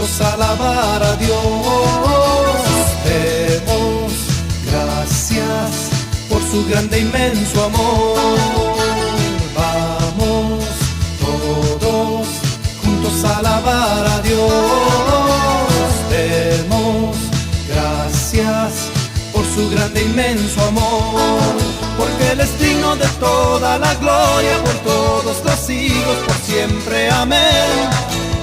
juntos a alabar a Dios. Demos gracias por su grande, inmenso amor. Vamos todos juntos a alabar a Dios. Demos gracias por su grande, inmenso amor, porque Él es digno de toda la gloria, por todos los siglos, por siempre, amén.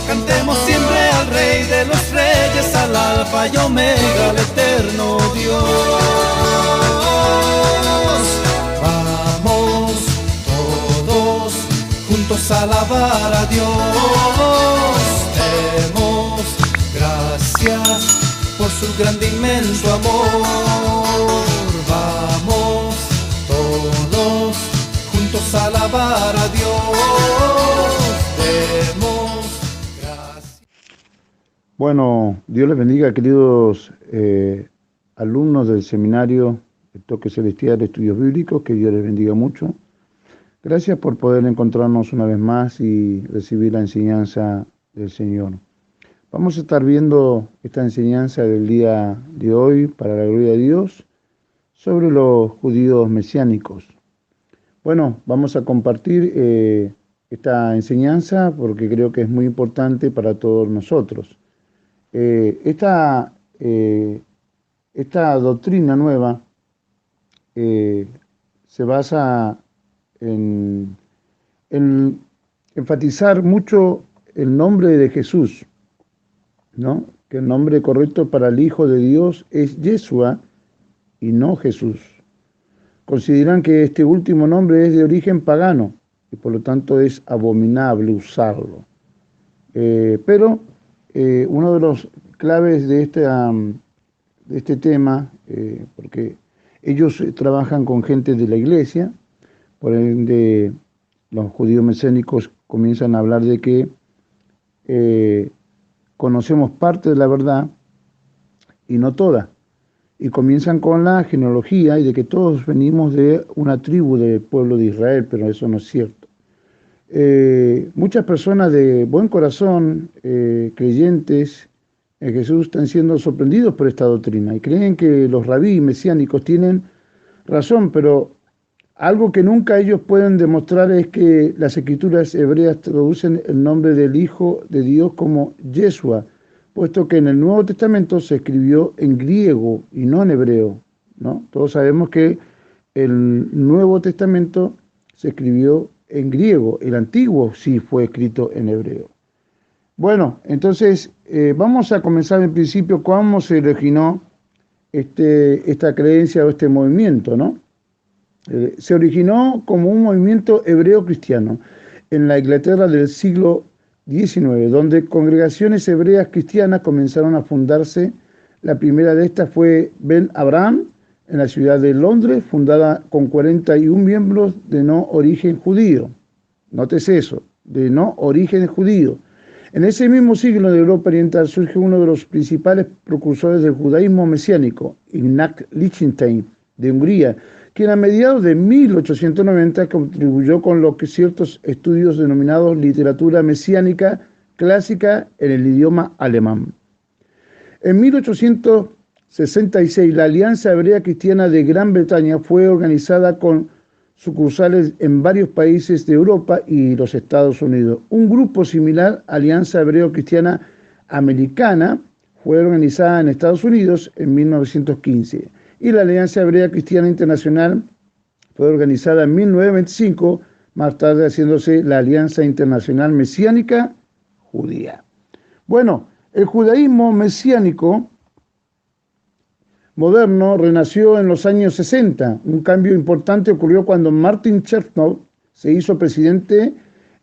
Cantemos siempre al Rey de los Reyes, al Alfa y Omega, al eterno Dios. Vamos todos juntos a alabar a Dios. Demos gracias por su grande, inmenso amor. Vamos todos juntos a alabar a Dios. Demos gracias. Bueno, Dios les bendiga, queridos alumnos del seminario de Toque Celestial de Estudios Bíblicos, que Dios les bendiga mucho. Gracias por poder encontrarnos una vez más y recibir la enseñanza del Señor. Vamos a estar viendo esta enseñanza del día de hoy, para la gloria de Dios, sobre los judíos mesiánicos. Bueno, vamos a compartir esta enseñanza porque creo que es muy importante para todos nosotros. Esta doctrina nueva se basa en enfatizar mucho el nombre de Jesús, ¿no? Que el nombre correcto para el Hijo de Dios es Yeshua y no Jesús. Consideran que este último nombre es de origen pagano y por lo tanto es abominable usarlo. Pero uno de los claves de este tema, porque ellos trabajan con gente de la iglesia, por ende los judíos mesiánicos comienzan a hablar de que conocemos parte de la verdad y no toda. Y comienzan con la genealogía y de que todos venimos de una tribu del pueblo de Israel, pero eso no es cierto. Muchas personas de buen corazón, creyentes en Jesús, están siendo sorprendidos por esta doctrina y creen que los rabí mesiánicos tienen razón, pero algo que nunca ellos pueden demostrar es que las escrituras hebreas traducen el nombre del Hijo de Dios como Yeshua, puesto que en el Nuevo Testamento se escribió en griego y no en hebreo, ¿no? Todos sabemos que el Nuevo Testamento se escribió en griego, el Antiguo sí fue escrito en hebreo. Bueno, entonces vamos a comenzar en principio cómo se originó esta creencia o este movimiento, ¿no? Se originó como un movimiento hebreo cristiano en la Inglaterra del siglo XIX, donde congregaciones hebreas cristianas comenzaron a fundarse. La primera de estas fue Ben Abraham, en la ciudad de Londres, fundada con 41 miembros de no origen judío. Nótese eso, de no origen judío. En ese mismo siglo de Europa Oriental surge uno de los principales precursores del judaísmo mesiánico, Ignaz Lichtenstein, de Hungría, quien a mediados de 1890 contribuyó con lo que ciertos estudios denominados literatura mesiánica clásica en el idioma alemán. En 1866, la Alianza Hebrea Cristiana de Gran Bretaña fue organizada con sucursales en varios países de Europa y los Estados Unidos. Un grupo similar, Alianza Hebreo Cristiana Americana, fue organizada en Estados Unidos en 1915. Y la Alianza Hebrea Cristiana Internacional fue organizada en 1925, más tarde haciéndose la Alianza Internacional Mesiánica Judía. Bueno, el judaísmo mesiánico moderno renació en los años 60. Un cambio importante ocurrió cuando Martin Chernow se hizo presidente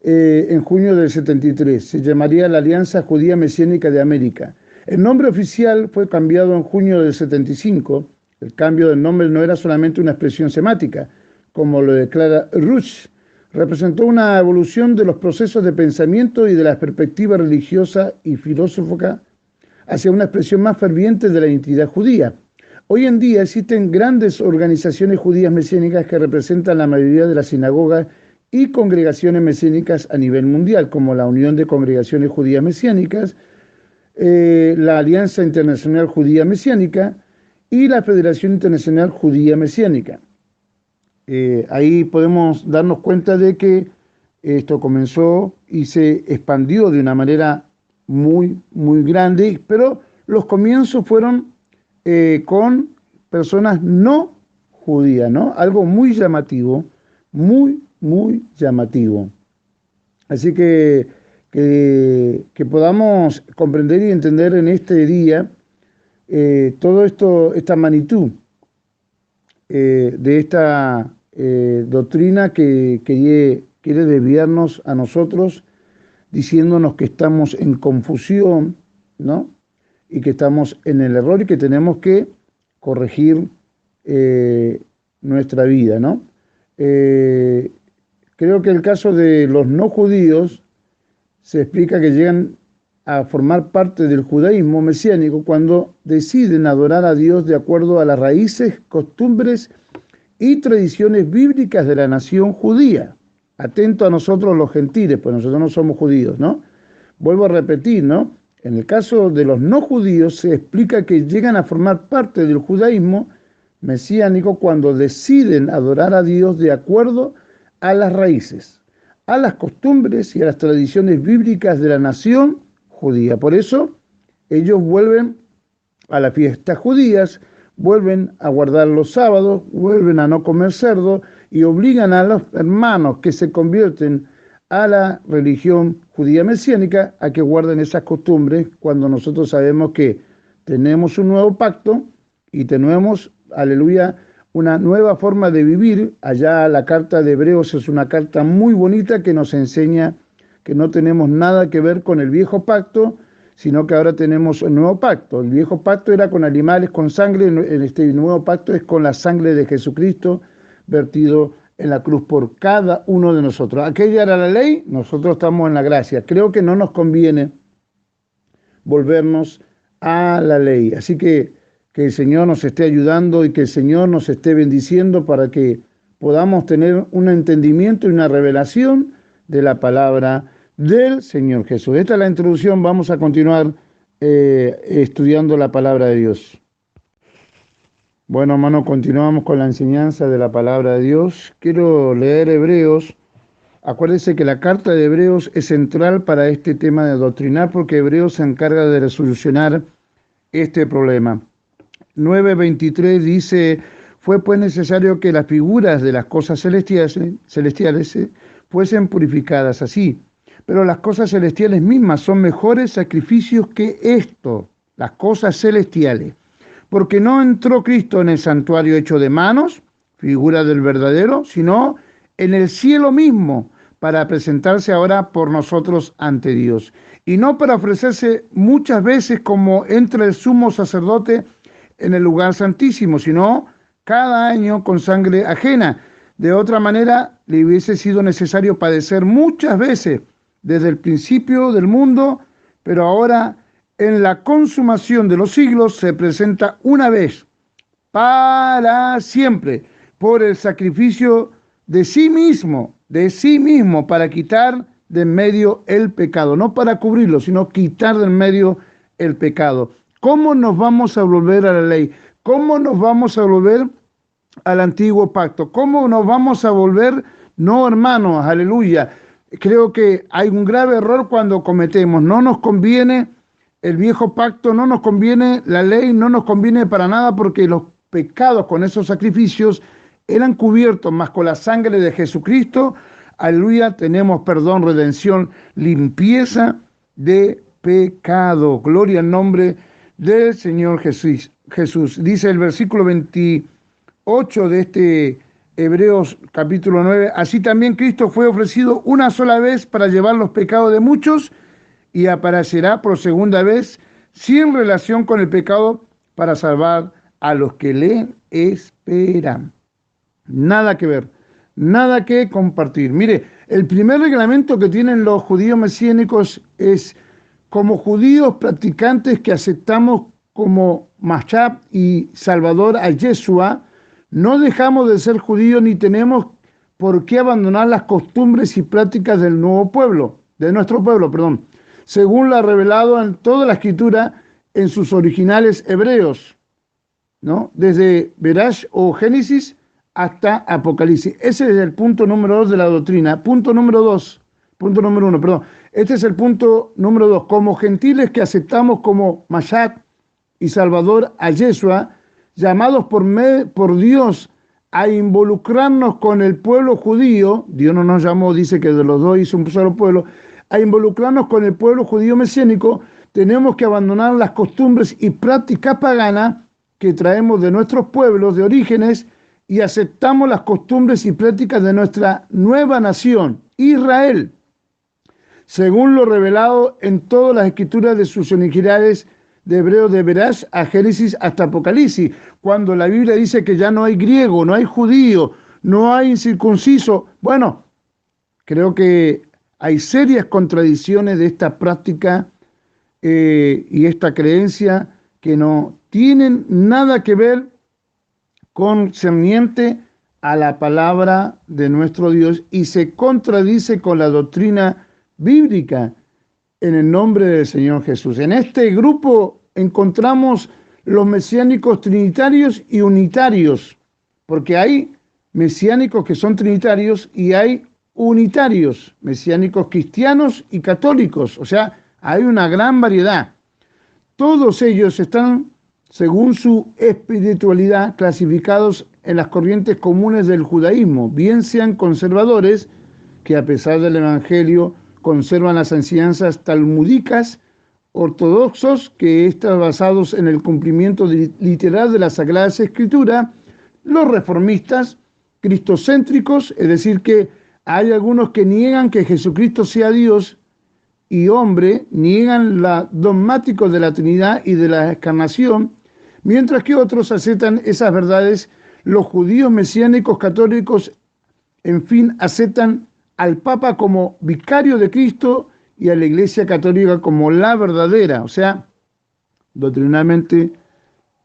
en junio del 73. Se llamaría la Alianza Judía Mesiánica de América. El nombre oficial fue cambiado en junio del 75. El cambio del nombre no era solamente una expresión semática, como lo declara Rush. Representó una evolución de los procesos de pensamiento y de la perspectiva religiosa y filosófica hacia una expresión más ferviente de la identidad judía. Hoy en día existen grandes organizaciones judías mesiánicas que representan la mayoría de las sinagogas y congregaciones mesiánicas a nivel mundial, como la Unión de Congregaciones Judías Mesiánicas, la Alianza Internacional Judía Mesiánica y la Federación Internacional Judía Mesiánica. Ahí podemos darnos cuenta de que esto comenzó y se expandió de una manera muy, muy grande, pero los comienzos fueron con personas no judías, ¿no? Algo muy llamativo, muy, muy llamativo. Así que podamos comprender y entender en este día todo esto, esta magnitud de esta doctrina que quiere desviarnos a nosotros, diciéndonos que estamos en confusión, ¿no? Y que estamos en el error y que tenemos que corregir nuestra vida, ¿no? Creo que el caso de los no judíos se explica que llegan a formar parte del judaísmo mesiánico cuando deciden adorar a Dios de acuerdo a las raíces, costumbres y tradiciones bíblicas de la nación judía. Atento a nosotros los gentiles, pues nosotros no somos judíos, ¿no? Vuelvo a repetir, ¿no? En el caso de los no judíos se explica que llegan a formar parte del judaísmo mesiánico cuando deciden adorar a Dios de acuerdo a las raíces, a las costumbres y a las tradiciones bíblicas de la nación judía. Por eso ellos vuelven a las fiestas judías, vuelven a guardar los sábados, vuelven a no comer cerdo y obligan a los hermanos que se convierten a la religión judía mesiánica a que guarden esas costumbres, cuando nosotros sabemos que tenemos un nuevo pacto y tenemos, aleluya, una nueva forma de vivir. Allá la carta de Hebreos es una carta muy bonita que nos enseña que no tenemos nada que ver con el viejo pacto, sino que ahora tenemos un nuevo pacto. El viejo pacto era con animales, con sangre, este nuevo pacto es con la sangre de Jesucristo vertido en la cruz por cada uno de nosotros. Aquella era la ley, nosotros estamos en la gracia. Creo que no nos conviene volvernos a la ley. Así que el Señor nos esté ayudando y que el Señor nos esté bendiciendo para que podamos tener un entendimiento y una revelación de la palabra del Señor Jesús. Esta es la introducción, vamos a continuar estudiando la palabra de Dios. Bueno, hermano, continuamos con la enseñanza de la palabra de Dios. Quiero leer Hebreos. Acuérdense que la carta de Hebreos es central para este tema de doctrinar, porque Hebreos se encarga de resolucionar este problema. 9:23 dice: fue pues necesario que las figuras de las cosas celestiales fuesen purificadas así, pero las cosas celestiales mismas son mejores sacrificios que esto, las cosas celestiales, porque no entró Cristo en el santuario hecho de manos, figura del verdadero, sino en el cielo mismo, para presentarse ahora por nosotros ante Dios, y no para ofrecerse muchas veces como entra el sumo sacerdote en el lugar santísimo, sino cada año con sangre ajena. De otra manera, le hubiese sido necesario padecer muchas veces desde el principio del mundo, pero ahora en la consumación de los siglos se presenta una vez para siempre por el sacrificio de sí mismo, para quitar de en medio el pecado, no para cubrirlo, sino quitar de en medio el pecado. ¿Cómo nos vamos a volver a la ley? ¿Cómo nos vamos a volver al antiguo pacto? ¿Cómo nos vamos a volver? No, hermanos, aleluya. Creo que hay un grave error cuando cometemos. No nos conviene el viejo pacto, no nos conviene la ley, no nos conviene para nada, porque los pecados con esos sacrificios eran cubiertos, más con la sangre de Jesucristo, aleluya, tenemos perdón, redención, limpieza de pecado. Gloria al nombre del Señor Jesús. Dice el versículo 28 de este Hebreos capítulo 9, así también Cristo fue ofrecido una sola vez para llevar los pecados de muchos y aparecerá por segunda vez sin relación con el pecado para salvar a los que le esperan. Nada que ver, nada que compartir. Mire, el primer reglamento que tienen los judíos mesiánicos es: como judíos practicantes que aceptamos como Mashiach y Salvador a Yeshua, no dejamos de ser judíos ni tenemos por qué abandonar las costumbres y prácticas del nuevo pueblo, de nuestro pueblo, según lo ha revelado en toda la Escritura en sus originales hebreos, ¿no? Desde Berash o Génesis hasta Apocalipsis. Ese es el punto número 2 de la doctrina. Punto número 1, perdón. Este es el punto número 2. Como gentiles que aceptamos como Mashiach y Salvador a Yeshua, llamados por Dios a involucrarnos con el pueblo judío, Dios no nos llamó, dice que de los dos hizo un solo pueblo, a involucrarnos con el pueblo judío mesiánico, tenemos que abandonar las costumbres y prácticas paganas que traemos de nuestros pueblos de orígenes y aceptamos las costumbres y prácticas de nuestra nueva nación, Israel, según lo revelado en todas las escrituras de sus originales de hebreo de Berash a Génesis hasta Apocalipsis, cuando la Biblia dice que ya no hay griego, no hay judío, no hay incircunciso. Bueno, creo que hay serias contradicciones de esta práctica y esta creencia que no tienen nada que ver concerniente a la palabra de nuestro Dios y se contradice con la doctrina bíblica en el nombre del Señor Jesús. En este grupo encontramos los mesiánicos trinitarios y unitarios, porque hay mesiánicos que son trinitarios y hay unitarios, mesiánicos cristianos y católicos, o sea, hay una gran variedad. Todos ellos están, según su espiritualidad, clasificados en las corrientes comunes del judaísmo, bien sean conservadores, que a pesar del Evangelio conservan las enseñanzas talmúdicas, ortodoxos, que están basados en el cumplimiento literal de las Sagradas Escrituras, los reformistas, cristocéntricos, es decir, que hay algunos que niegan que Jesucristo sea Dios y hombre, niegan la dogmáticos de la Trinidad y de la encarnación, mientras que otros aceptan esas verdades. Los judíos mesiánicos católicos, en fin, aceptan al Papa como vicario de Cristo y a la Iglesia Católica como la verdadera. O sea, doctrinalmente,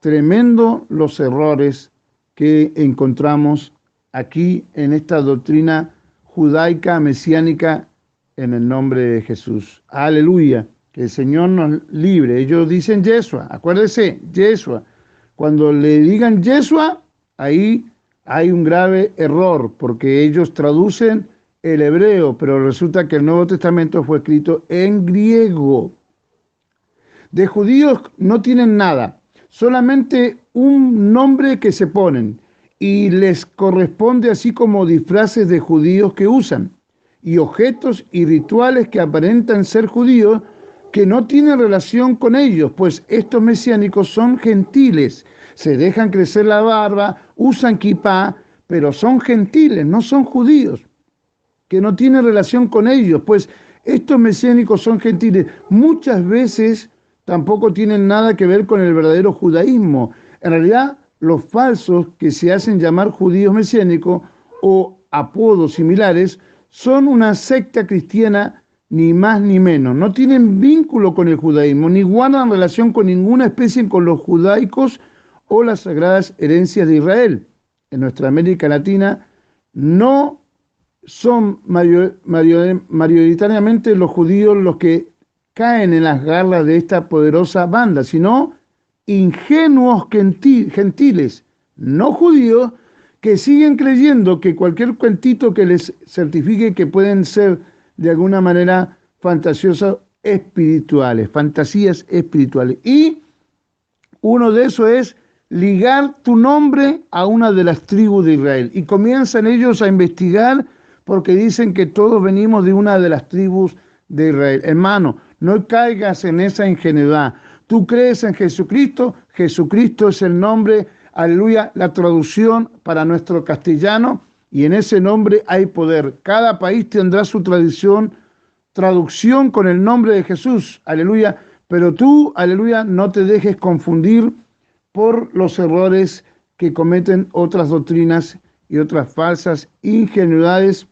tremendo los errores que encontramos aquí en esta doctrina judaica, mesiánica, en el nombre de Jesús. Aleluya, que el Señor nos libre. Ellos dicen Yeshua, acuérdese, Yeshua. Cuando le digan Yeshua, ahí hay un grave error, porque ellos traducen el hebreo, pero resulta que el Nuevo Testamento fue escrito en griego. De judíos no tienen nada, solamente un nombre que se ponen, y les corresponde así como disfraces de judíos que usan, y objetos y rituales que aparentan ser judíos, que no tienen relación con ellos, pues estos mesiánicos son gentiles, se dejan crecer la barba, usan kipá, pero son gentiles, no son judíos, que no tienen relación con ellos, pues estos mesiánicos son gentiles. Muchas veces tampoco tienen nada que ver con el verdadero judaísmo. En realidad, los falsos que se hacen llamar judíos mesiánicos o apodos similares son una secta cristiana, ni más ni menos. No tienen vínculo con el judaísmo, ni guardan relación con ninguna especie con los judaicos o las sagradas herencias de Israel. En nuestra América Latina no son mayoritariamente los judíos los que caen en las garras de esta poderosa banda, sino ingenuos gentiles, no judíos, que siguen creyendo que cualquier cuentito que les certifique que pueden ser de alguna manera fantasías espirituales. Y uno de esos es ligar tu nombre a una de las tribus de Israel. Y comienzan ellos a investigar porque dicen que todos venimos de una de las tribus de Israel. Hermano, no caigas en esa ingenuidad. Tú crees en Jesucristo, Jesucristo es el nombre, aleluya, la traducción para nuestro castellano, y en ese nombre hay poder. Cada país tendrá su traducción con el nombre de Jesús, aleluya, pero tú, aleluya, no te dejes confundir por los errores que cometen otras doctrinas y otras falsas ingenuidades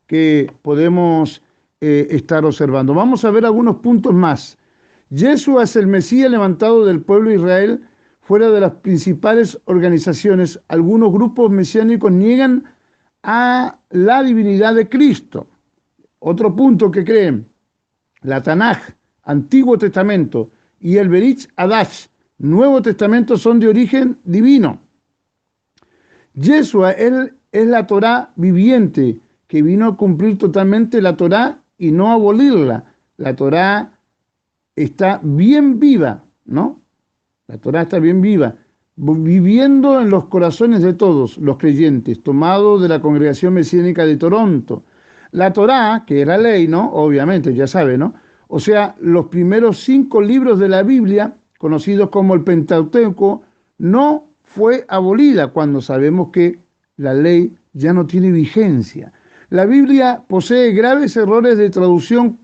que podemos estar observando. Vamos a ver algunos puntos más. Yeshua es el Mesías levantado del pueblo de Israel fuera de las principales organizaciones. Algunos grupos mesiánicos niegan a la divinidad de Cristo. Otro punto que creen. La Tanaj, Antiguo Testamento, y el Berich Hadash, Nuevo Testamento, son de origen divino. Yeshua, él es la Torá viviente, que vino a cumplir totalmente la Torá y no a abolirla. La Torá está bien viva, ¿no? La Torá está bien viva, viviendo en los corazones de todos los creyentes, tomado de la Congregación Mesiánica de Toronto. La Torá, que era ley, ¿no? Obviamente, ya sabe, ¿no? O sea, los primeros 5 libros de la Biblia, conocidos como el Pentateuco, no fue abolida cuando sabemos que la ley ya no tiene vigencia. La Biblia posee graves errores de traducción,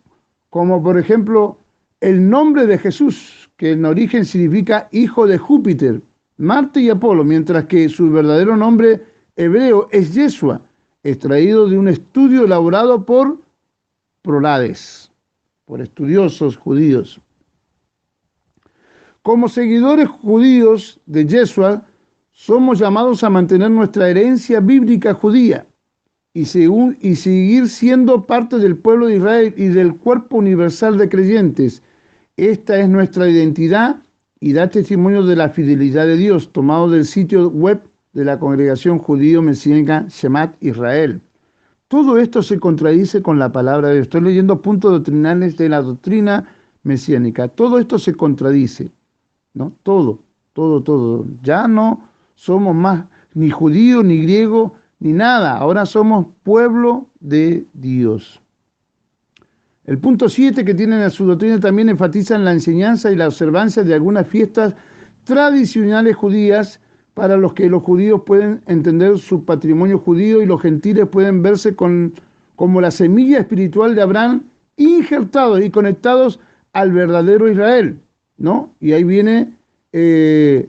como por ejemplo el nombre de Jesús, que en origen significa hijo de Júpiter, Marte y Apolo, mientras que su verdadero nombre hebreo es Yeshua, extraído de un estudio elaborado por prolades, por estudiosos judíos. Como seguidores judíos de Yeshua, somos llamados a mantener nuestra herencia bíblica judía y seguir siendo parte del pueblo de Israel y del cuerpo universal de creyentes. Esta es nuestra identidad y da testimonio de la fidelidad de Dios, tomado del sitio web de la Congregación Judío-Mesiánica Shemat Israel. Todo esto se contradice con la palabra de Dios. Estoy leyendo puntos doctrinales de la doctrina mesiánica. Todo esto se contradice, ¿no? Todo. Ya no somos más ni judíos, ni griegos, ni nada. Ahora somos pueblo de Dios. El punto 7 que tienen en su doctrina también enfatizan la enseñanza y la observancia de algunas fiestas tradicionales judías para los que los judíos pueden entender su patrimonio judío y los gentiles pueden verse como la semilla espiritual de Abraham, injertados y conectados al verdadero Israel, ¿no? Y ahí viene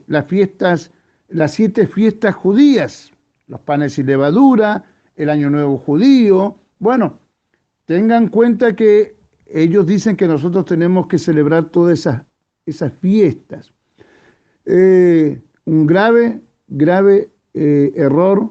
las 7 fiestas judías, los panes sin levadura, el Año Nuevo judío. Bueno, tengan en cuenta que ellos dicen que nosotros tenemos que celebrar todas esas fiestas. Un grave error,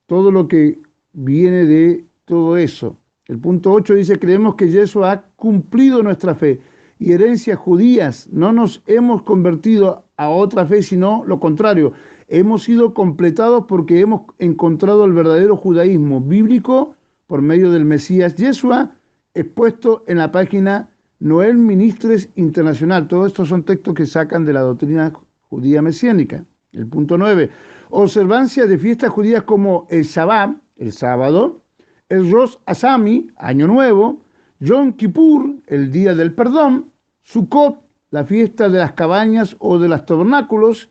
todo lo que viene de todo eso. El punto 8 dice, creemos que Yeshua ha cumplido nuestra fe y herencias judías. No nos hemos convertido a otra fe, sino lo contrario. Hemos sido completados porque hemos encontrado el verdadero judaísmo bíblico por medio del Mesías Yeshua, expuesto en la página Noel Ministres Internacional. Todos estos son textos que sacan de la doctrina judía mesiánica. El punto 9, observancia de fiestas judías como el Shabbat, el sábado, el Rosh Hashanah, Año Nuevo, Yom Kippur, el Día del Perdón, Sukkot, la fiesta de las cabañas o de los tabernáculos,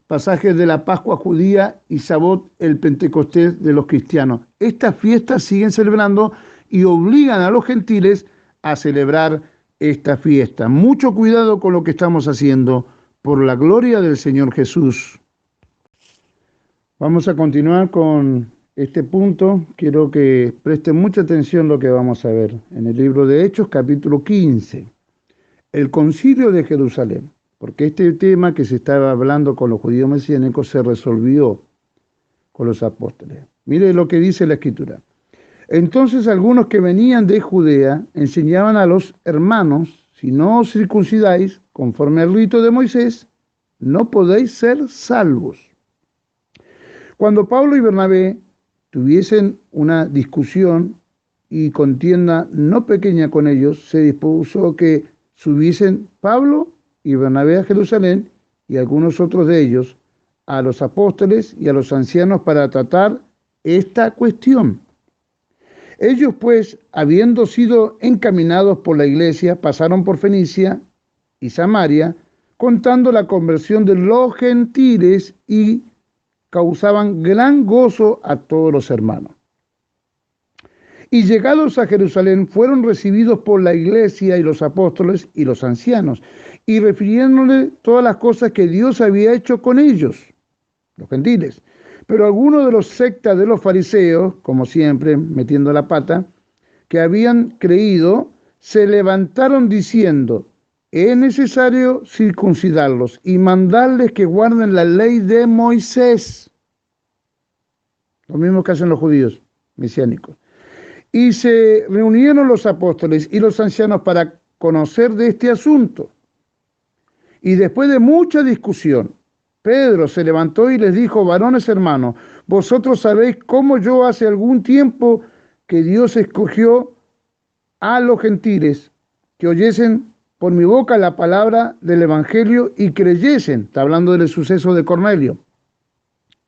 pasajes de la Pascua judía y Sabot, el Pentecostés de los cristianos. Estas fiestas siguen celebrando y obligan a los gentiles a celebrar esta fiesta. Mucho cuidado con lo que estamos haciendo, por la gloria del Señor Jesús. Vamos a continuar con este punto. Quiero que presten mucha atención a lo que vamos a ver en el libro de Hechos, capítulo 15. El concilio de Jerusalén. Porque este tema que se estaba hablando con los judíos mesiánicos se resolvió con los apóstoles. Mire lo que dice la Escritura. Entonces algunos que venían de Judea enseñaban a los hermanos, si no os circuncidáis conforme al rito de Moisés, no podéis ser salvos. Cuando Pablo y Bernabé tuviesen una discusión y contienda no pequeña con ellos, se dispuso que subiesen Pablo y Bernabé a Jerusalén y algunos otros de ellos a los apóstoles y a los ancianos para tratar esta cuestión. Ellos pues, habiendo sido encaminados por la iglesia, pasaron por Fenicia y Samaria, contando la conversión de los gentiles y causaban gran gozo a todos los hermanos. Y llegados a Jerusalén fueron recibidos por la iglesia y los apóstoles y los ancianos, y refiriéndole todas las cosas que Dios había hecho con ellos, los gentiles. Pero algunos de los sectas de los fariseos, como siempre, metiendo la pata, que habían creído, se levantaron diciendo, es necesario circuncidarlos y mandarles que guarden la ley de Moisés. Lo mismo que hacen los judíos mesiánicos. Y se reunieron los apóstoles y los ancianos para conocer de este asunto. Y después de mucha discusión, Pedro se levantó y les dijo: varones hermanos, vosotros sabéis cómo yo hace algún tiempo que Dios escogió a los gentiles que oyesen por mi boca la palabra del Evangelio y creyesen. Está hablando del suceso de Cornelio.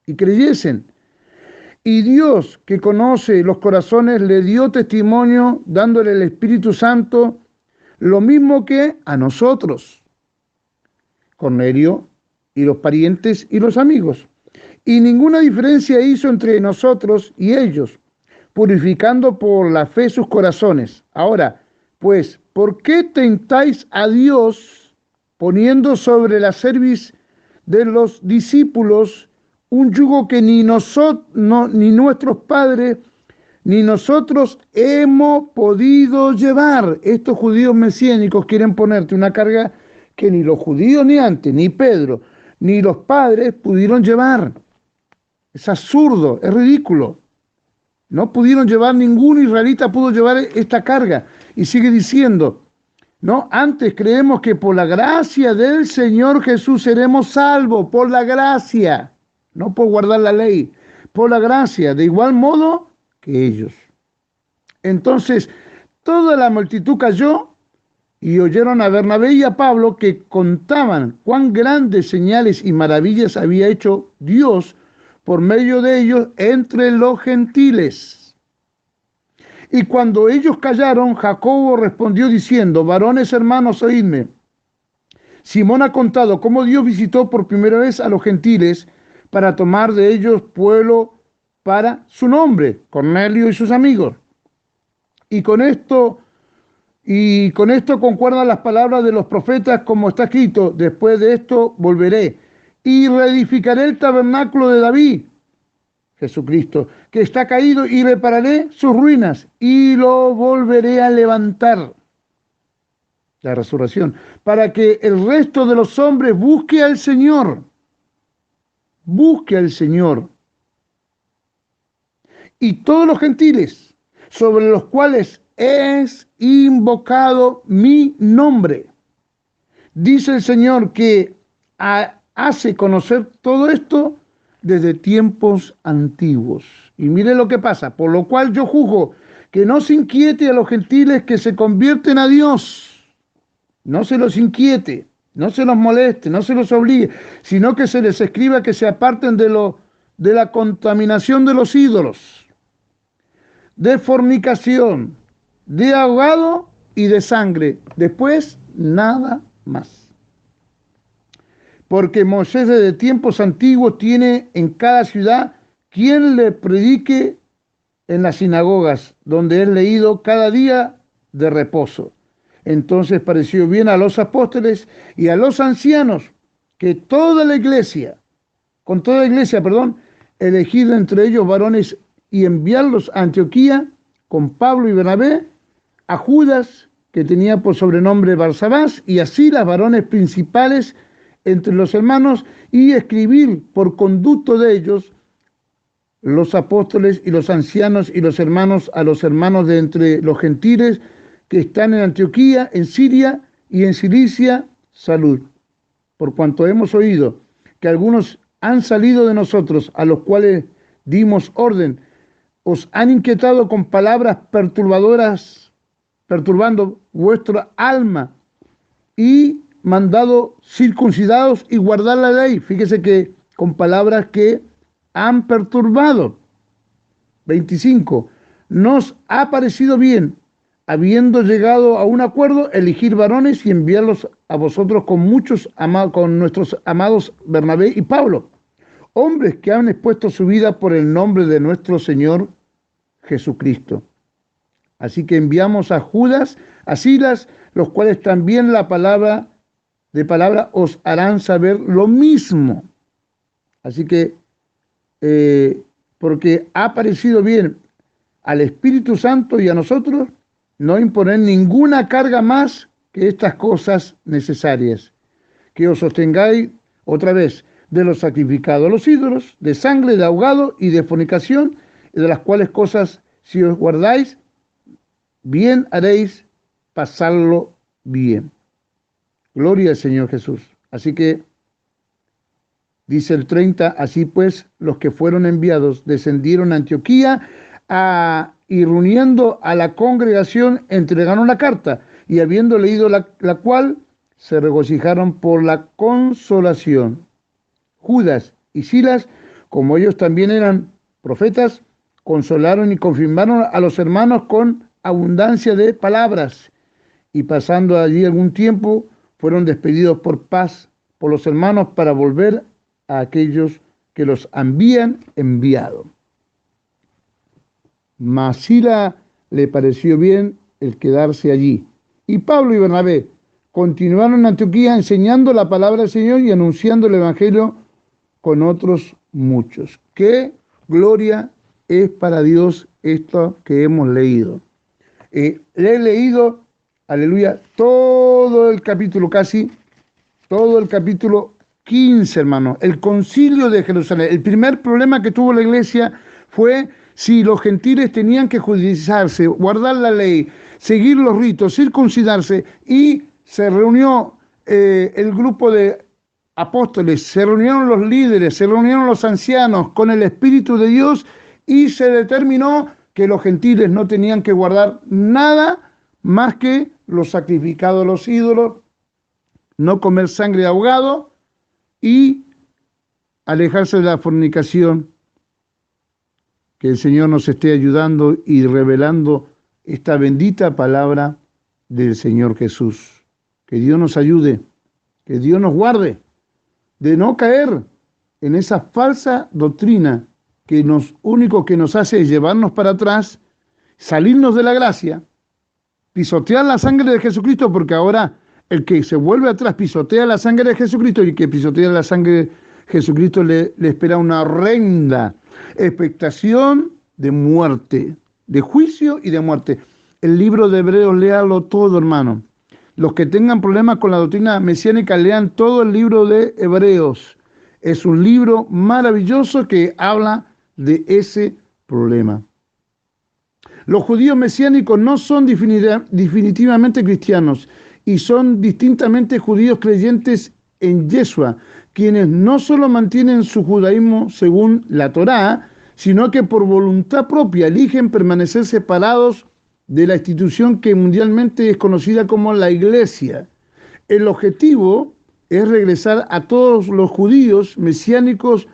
Y creyesen. Y Dios, que conoce los corazones, le dio testimonio dándole el Espíritu Santo, lo mismo que a nosotros, Cornelio y los parientes y los amigos. Y ninguna diferencia hizo entre nosotros y ellos, purificando por la fe sus corazones. Ahora, pues, ¿por qué tentáis a Dios poniendo sobre la cerviz de los discípulos un yugo que ni nuestros padres, ni nosotros hemos podido llevar? Estos judíos mesiánicos quieren ponerte una carga que ni los judíos ni antes, ni Pedro, ni los padres pudieron llevar. Es absurdo, es ridículo. No pudieron llevar, ningún israelita pudo llevar esta carga. Y sigue diciendo, no, antes creemos que por la gracia del Señor Jesús seremos salvos, por la gracia, no por guardar la ley, por la gracia, de igual modo que ellos. Entonces, toda la multitud cayó y oyeron a Bernabé y a Pablo, que contaban cuán grandes señales y maravillas había hecho Dios por medio de ellos entre los gentiles. Y cuando ellos callaron, Jacobo respondió diciendo: varones hermanos, oídme. Simón ha contado cómo Dios visitó por primera vez a los gentiles para tomar de ellos pueblo para su nombre, Cornelio y sus amigos. Y con esto concuerdan las palabras de los profetas, como está escrito: después de esto volveré y reedificaré el tabernáculo de David, Jesucristo, que está caído, y repararé sus ruinas y lo volveré a levantar. La resurrección, para que el resto de los hombres busque al Señor. Busque al Señor. Y todos los gentiles sobre los cuales es invocado mi nombre. Dice el Señor que hace conocer todo esto desde tiempos antiguos. Y mire lo que pasa, por lo cual yo juzgo que no se inquiete a los gentiles que se convierten a Dios. No se los inquiete, no se los moleste, no se los obligue, sino que se les escriba que se aparten de la contaminación de los ídolos, de fornicación, de ahogado y de sangre. Después, nada más. Porque Moisés desde tiempos antiguos tiene en cada ciudad quien le predique en las sinagogas, donde es leído cada día de reposo. Entonces pareció bien a los apóstoles y a los ancianos que con toda la iglesia, elegido entre ellos varones, y enviarlos a Antioquía con Pablo y Bernabé, a Judas, que tenía por sobrenombre Barsabás, y a Silas, varones principales entre los hermanos, y escribir por conducto de ellos los apóstoles y los ancianos y los hermanos a los hermanos de entre los gentiles que están en Antioquía, en Siria y en Cilicia, salud. Por cuanto hemos oído que algunos han salido de nosotros, a los cuales dimos orden, os han inquietado con palabras perturbadoras, perturbando vuestra alma, y mandado circuncidados y guardar la ley. Fíjese que con palabras que han perturbado. 25. Nos ha parecido bien, habiendo llegado a un acuerdo, elegir varones y enviarlos a vosotros con nuestros amados Bernabé y Pablo, hombres que han expuesto su vida por el nombre de nuestro Señor Jesucristo. Así que enviamos a Judas, a Silas, los cuales también la palabra os harán saber lo mismo. Así que, porque ha parecido bien al Espíritu Santo y a nosotros no imponer ninguna carga más que estas cosas necesarias, que os sostengáis otra vez de los sacrificados a los ídolos, de sangre, de ahogado y de fornicación, y de las cuales cosas, si os guardáis, bien haréis pasarlo bien. Gloria al Señor Jesús. Así que, dice el 30, así pues, los que fueron enviados descendieron a Antioquía y reuniendo a la congregación entregaron la carta y habiendo leído la cual, se regocijaron por la consolación. Judas y Silas, como ellos también eran profetas, consolaron y confirmaron a los hermanos con abundancia de palabras. Y pasando allí algún tiempo, fueron despedidos por paz por los hermanos para volver a aquellos que los habían enviado. Mas Sila le pareció bien el quedarse allí. Y Pablo y Bernabé continuaron en Antioquía enseñando la palabra del Señor y anunciando el Evangelio con otros muchos. ¡Qué gloria es para Dios esto que hemos leído! Le he leído, aleluya, todo el capítulo casi, todo el capítulo 15, hermano, el concilio de Jerusalén. El primer problema que tuvo la iglesia fue si los gentiles tenían que judaizarse, guardar la ley, seguir los ritos, circuncidarse, y se reunió el grupo de apóstoles, se reunieron los líderes, se reunieron los ancianos con el Espíritu de Dios y se determinó que los gentiles no tenían que guardar nada más que los sacrificados a los ídolos, no comer sangre de ahogado y alejarse de la fornicación. Que el Señor nos esté ayudando y revelando esta bendita palabra del Señor Jesús. Que Dios nos ayude, que Dios nos guarde de no caer en esa falsa doctrina que único que nos hace es llevarnos para atrás, salirnos de la gracia, pisotear la sangre de Jesucristo, porque ahora el que se vuelve atrás pisotea la sangre de Jesucristo, y el que pisotea la sangre de Jesucristo le espera una horrenda expectación de muerte, de juicio y de muerte. El libro de Hebreos, léalo todo, hermano. Los que tengan problemas con la doctrina mesiánica, lean todo el libro de Hebreos. Es un libro maravilloso que habla de ese problema. Los judíos mesiánicos no son definitivamente cristianos y son distintamente judíos creyentes en Yeshua, quienes no solo mantienen su judaísmo según la Torá, sino que por voluntad propia eligen permanecer separados de la institución que mundialmente es conocida como la Iglesia. El objetivo es regresar a todos los judíos mesiánicos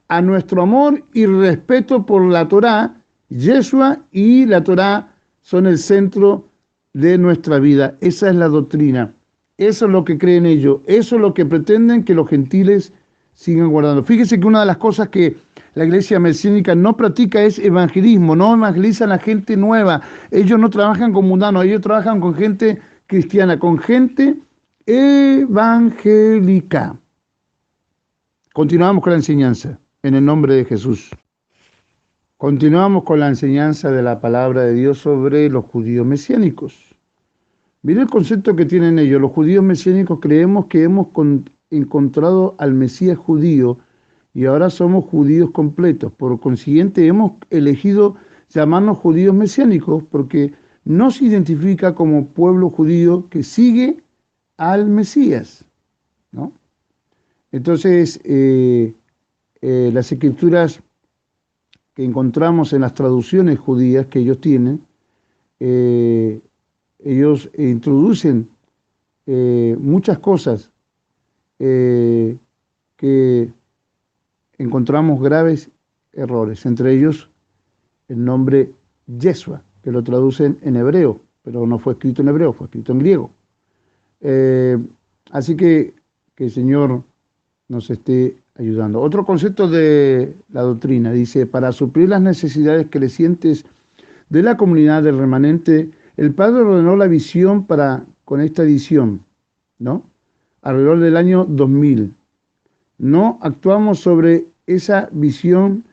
a nuestro amor y respeto por la Torá. Yeshua y la Torá son el centro de nuestra vida. Esa es la doctrina. Eso es lo que creen ellos. Eso es lo que pretenden que los gentiles sigan guardando. Fíjese que una de las cosas que la iglesia mesiánica no practica es evangelismo. No evangelizan a gente nueva. Ellos no trabajan con mundanos. Ellos trabajan con gente cristiana, con gente evangélica. Continuamos con la enseñanza en el nombre de Jesús. Continuamos con la enseñanza de la palabra de Dios sobre los judíos mesiánicos. Mire el concepto que tienen ellos. Los judíos mesiánicos creemos que hemos encontrado al Mesías judío y ahora somos judíos completos. Por consiguiente, hemos elegido llamarnos judíos mesiánicos porque nos identifica como pueblo judío que sigue al Mesías, ¿no? Entonces, las escrituras que encontramos en las traducciones judías que ellos tienen, ellos introducen muchas cosas que encontramos graves errores, entre ellos el nombre Yeshua, que lo traducen en hebreo, pero no fue escrito en hebreo, fue escrito en griego. Así que el Señor nos esté ayudando. Otro concepto de la doctrina dice: para suplir las necesidades crecientes de la comunidad del remanente, el Padre ordenó la visión con esta edición, ¿no? Alrededor del año 2000. No actuamos sobre esa visión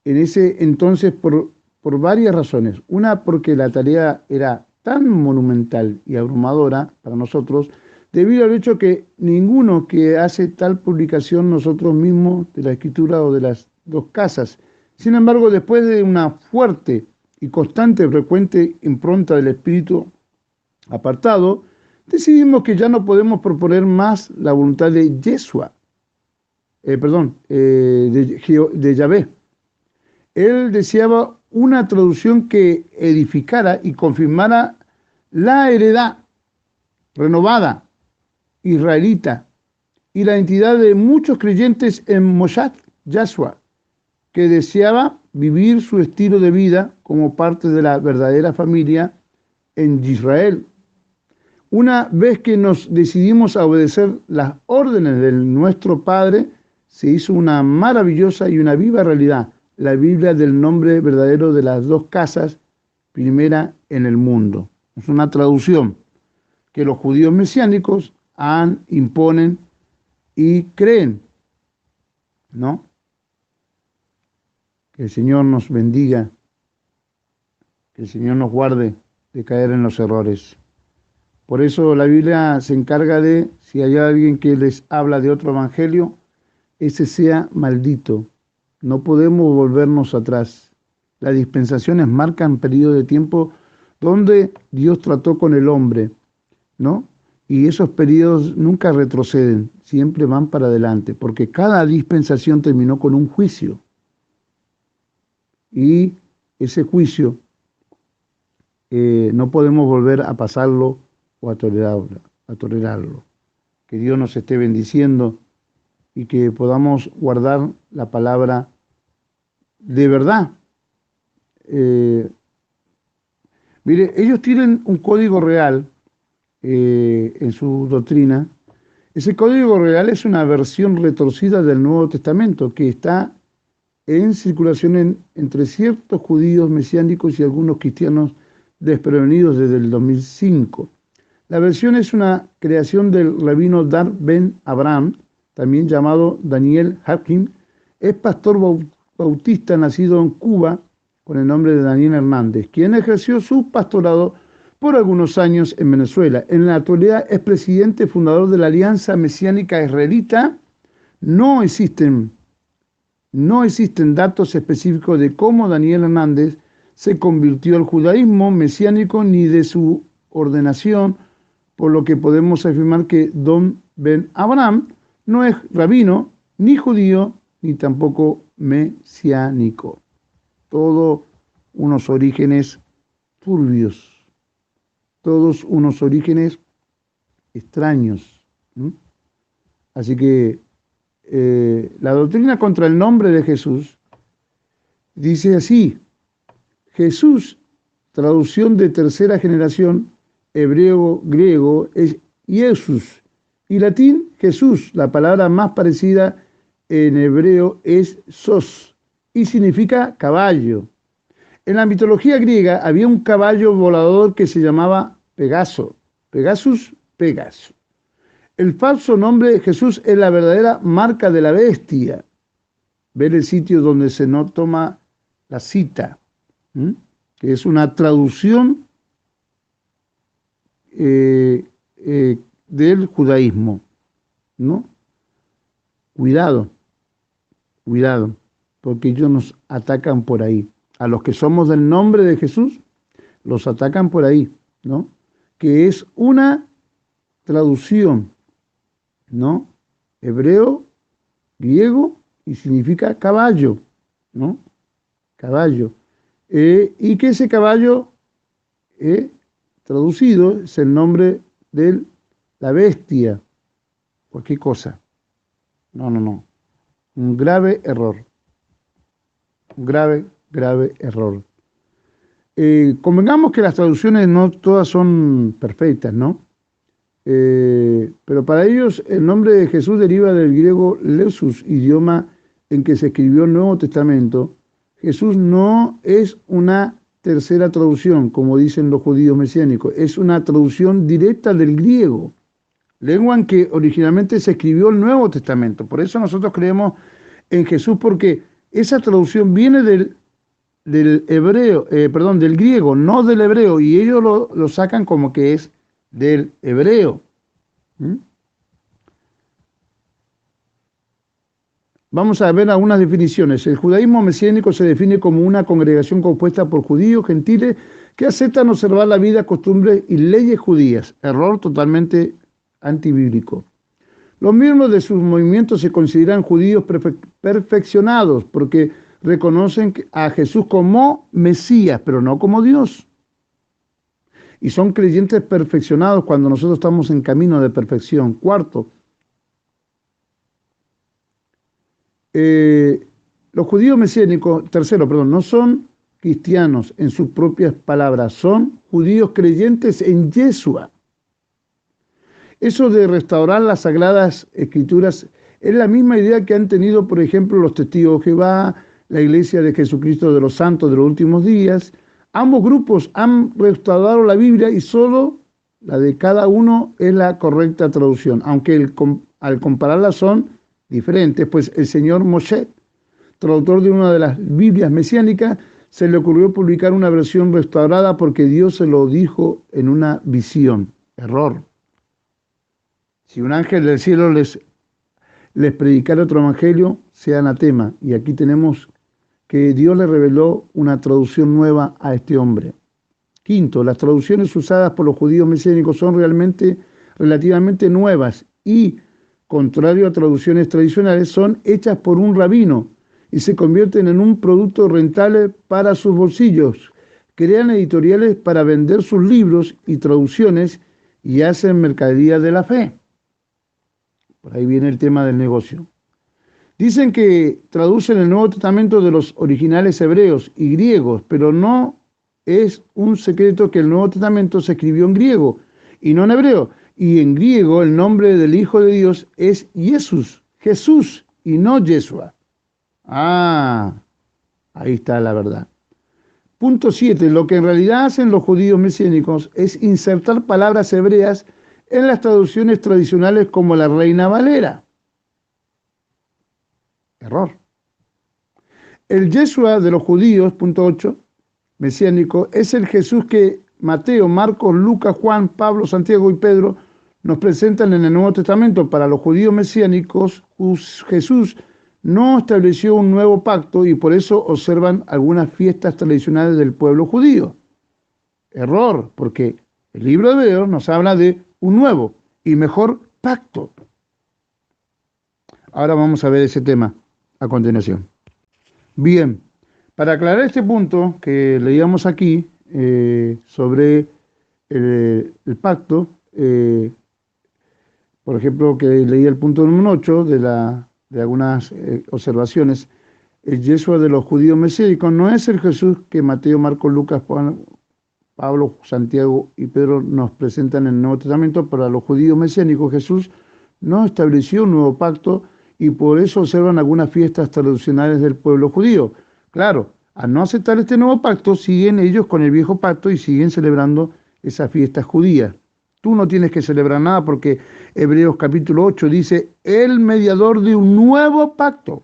en ese entonces por varias razones. Una, porque la tarea era tan monumental y abrumadora para nosotros, debido al hecho que ninguno que hace tal publicación nosotros mismos de la Escritura o de las dos casas. Sin embargo, después de una fuerte y constante, frecuente impronta del espíritu apartado, decidimos que ya no podemos proponer más la voluntad de Yeshua, de Yahvé. Él deseaba una traducción que edificara y confirmara la heredad renovada israelita y la identidad de muchos creyentes en Moshat Yahshua, que deseaba vivir su estilo de vida como parte de la verdadera familia en Israel. Una vez que nos decidimos a obedecer las órdenes de nuestro Padre, se hizo una maravillosa y una viva realidad, la Biblia del nombre verdadero de las dos casas, primera en el mundo. Es una traducción que los judíos mesiánicos imponen y creen, ¿no? Que el Señor nos bendiga, que el Señor nos guarde de caer en los errores. Por eso la Biblia se encarga de, si hay alguien que les habla de otro evangelio, ese sea maldito. No podemos volvernos atrás. Las dispensaciones marcan periodos de tiempo donde Dios trató con el hombre, ¿no? Y esos periodos nunca retroceden, siempre van para adelante, porque cada dispensación terminó con un juicio. Y ese juicio no podemos volver a pasarlo o a tolerarlo. Que Dios nos esté bendiciendo y que podamos guardar la palabra de verdad. Mire, ellos tienen un código real en su doctrina. Ese código real es una versión retorcida del Nuevo Testamento que está en circulación entre ciertos judíos mesiánicos y algunos cristianos desprevenidos desde el 2005. La versión es una creación del rabino Dar Ben Abraham, también llamado Daniel Hakim. Es pastor bautista nacido en Cuba con el nombre de Daniel Hernández, quien ejerció su pastorado por algunos años en Venezuela. En la actualidad es presidente fundador de la Alianza Mesiánica Israelita. No existen datos específicos de cómo Daniel Hernández se convirtió al judaísmo mesiánico ni de su ordenación, por lo que podemos afirmar que Don Ben Abraham no es rabino, ni judío, ni tampoco mesiánico. Todos unos orígenes turbios, todos unos orígenes extraños. Así que la doctrina contra el nombre de Jesús dice así: Jesús, traducción de tercera generación, hebreo-griego, es Jesús, y latín, Jesús. La palabra más parecida en hebreo es sos, y significa caballo. En la mitología griega había un caballo volador que se llamaba Pegaso, Pegaso. El falso nombre de Jesús es la verdadera marca de la bestia. Ver el sitio donde se no toma la cita, que es una traducción del judaísmo, ¿no? Cuidado, porque ellos nos atacan por ahí. A los que somos del nombre de Jesús, los atacan por ahí, ¿no? Que es una traducción, ¿no? Hebreo, griego, y significa caballo, ¿no? Caballo. Y que ese caballo, traducido, es el nombre de la bestia. Cualquier cosa. No. Un grave error. Un grave error. Convengamos que las traducciones no todas son perfectas, ¿no? Pero para ellos el nombre de Jesús deriva del griego Lesus, idioma en que se escribió el Nuevo Testamento. Jesús no es una tercera traducción, como dicen los judíos mesiánicos, es una traducción directa del griego, lengua en que originalmente se escribió el Nuevo Testamento. Por eso nosotros creemos en Jesús, porque esa traducción viene del griego, no del hebreo, y ellos lo sacan como que es del hebreo. Vamos a ver algunas definiciones. El judaísmo mesiánico se define como una congregación compuesta por judíos, gentiles, que aceptan observar la vida, costumbres y leyes judías. Error totalmente antibíblico. Los miembros de sus movimientos se consideran judíos perfeccionados porque reconocen a Jesús como Mesías, pero no como Dios. Y son creyentes perfeccionados cuando nosotros estamos en camino de perfección. Cuarto, los judíos mesiánicos, no son cristianos en sus propias palabras, son judíos creyentes en Yeshua. Eso de restaurar las sagradas escrituras es la misma idea que han tenido, por ejemplo, los testigos de Jehová, la Iglesia de Jesucristo de los Santos de los Últimos Días. Ambos grupos han restaurado la Biblia y solo la de cada uno es la correcta traducción, aunque al compararlas son diferentes, pues el señor Moshe, traductor de una de las Biblias mesiánicas, se le ocurrió publicar una versión restaurada porque Dios se lo dijo en una visión. Error. Si un ángel del cielo les predicara otro evangelio, sea anatema. Y aquí tenemos que Dios le reveló una traducción nueva a este hombre. Quinto, las traducciones usadas por los judíos mesiánicos son relativamente nuevas y, contrario a traducciones tradicionales, son hechas por un rabino y se convierten en un producto rentable para sus bolsillos. Crean editoriales para vender sus libros y traducciones y hacen mercadería de la fe. Por ahí viene el tema del negocio. Dicen que traducen el Nuevo Testamento de los originales hebreos y griegos, pero no es un secreto que el Nuevo Testamento se escribió en griego y no en hebreo. Y en griego el nombre del Hijo de Dios es Jesús, y no Yeshua. Ahí está la verdad. Punto 7. Lo que en realidad hacen los judíos mesiánicos es insertar palabras hebreas en las traducciones tradicionales como la Reina Valera. Error. El Yeshua de los judíos, punto 8, mesiánico, es el Jesús que Mateo, Marcos, Lucas, Juan, Pablo, Santiago y Pedro nos presentan en el Nuevo Testamento. Para los judíos mesiánicos, Jesús no estableció un nuevo pacto y por eso observan algunas fiestas tradicionales del pueblo judío. Error, porque el libro de Hebreos nos habla de un nuevo y mejor pacto. Ahora vamos a ver ese tema a continuación. Bien, para aclarar este punto que leíamos aquí sobre el pacto, por ejemplo, que leí el punto número 8 de algunas observaciones, el Yeshua de los judíos mesiánicos no es el Jesús que Mateo, Marcos, Lucas, Juan, Pablo, Santiago y Pedro nos presentan en el Nuevo Testamento. Para los judíos mesiánicos, Jesús no estableció un nuevo pacto y por eso observan algunas fiestas tradicionales del pueblo judío. Claro, al no aceptar este nuevo pacto, siguen ellos con el viejo pacto y siguen celebrando esas fiestas judías. Tú no tienes que celebrar nada porque Hebreos capítulo 8 dice, el mediador de un nuevo pacto.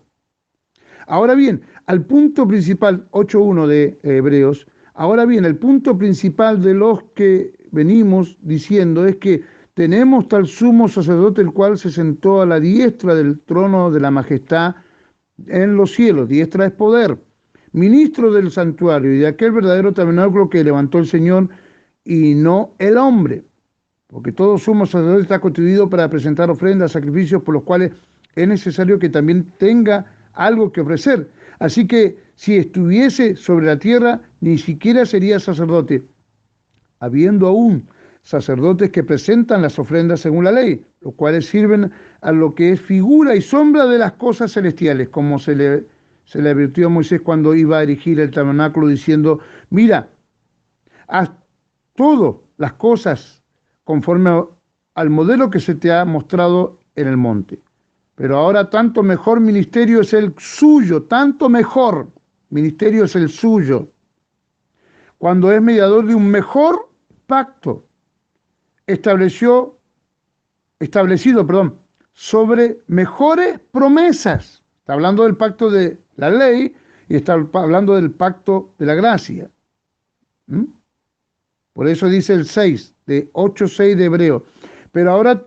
Ahora bien, al punto principal, 8.1 de Hebreos, ahora bien, el punto principal de los que venimos diciendo es que tenemos tal sumo sacerdote el cual se sentó a la diestra del trono de la majestad en los cielos. Diestra es poder. Ministro del santuario y de aquel verdadero tabernáculo que levantó el Señor y no el hombre. Porque todo sumo sacerdote está constituido para presentar ofrendas, sacrificios por los cuales es necesario que también tenga algo que ofrecer. Así que si estuviese sobre la tierra, ni siquiera sería sacerdote, habiendo aún sacerdotes que presentan las ofrendas según la ley, los cuales sirven a lo que es figura y sombra de las cosas celestiales, como se le advirtió a Moisés cuando iba a erigir el tabernáculo, diciendo, mira, haz todas las cosas conforme al modelo que se te ha mostrado en el monte. Pero ahora tanto mejor ministerio es el suyo, tanto mejor ministerio es el suyo, cuando es mediador de un mejor pacto, establecido, sobre mejores promesas. Está hablando del pacto de la ley y está hablando del pacto de la gracia. Por eso dice el 6, de 8:6 de Hebreo. Pero ahora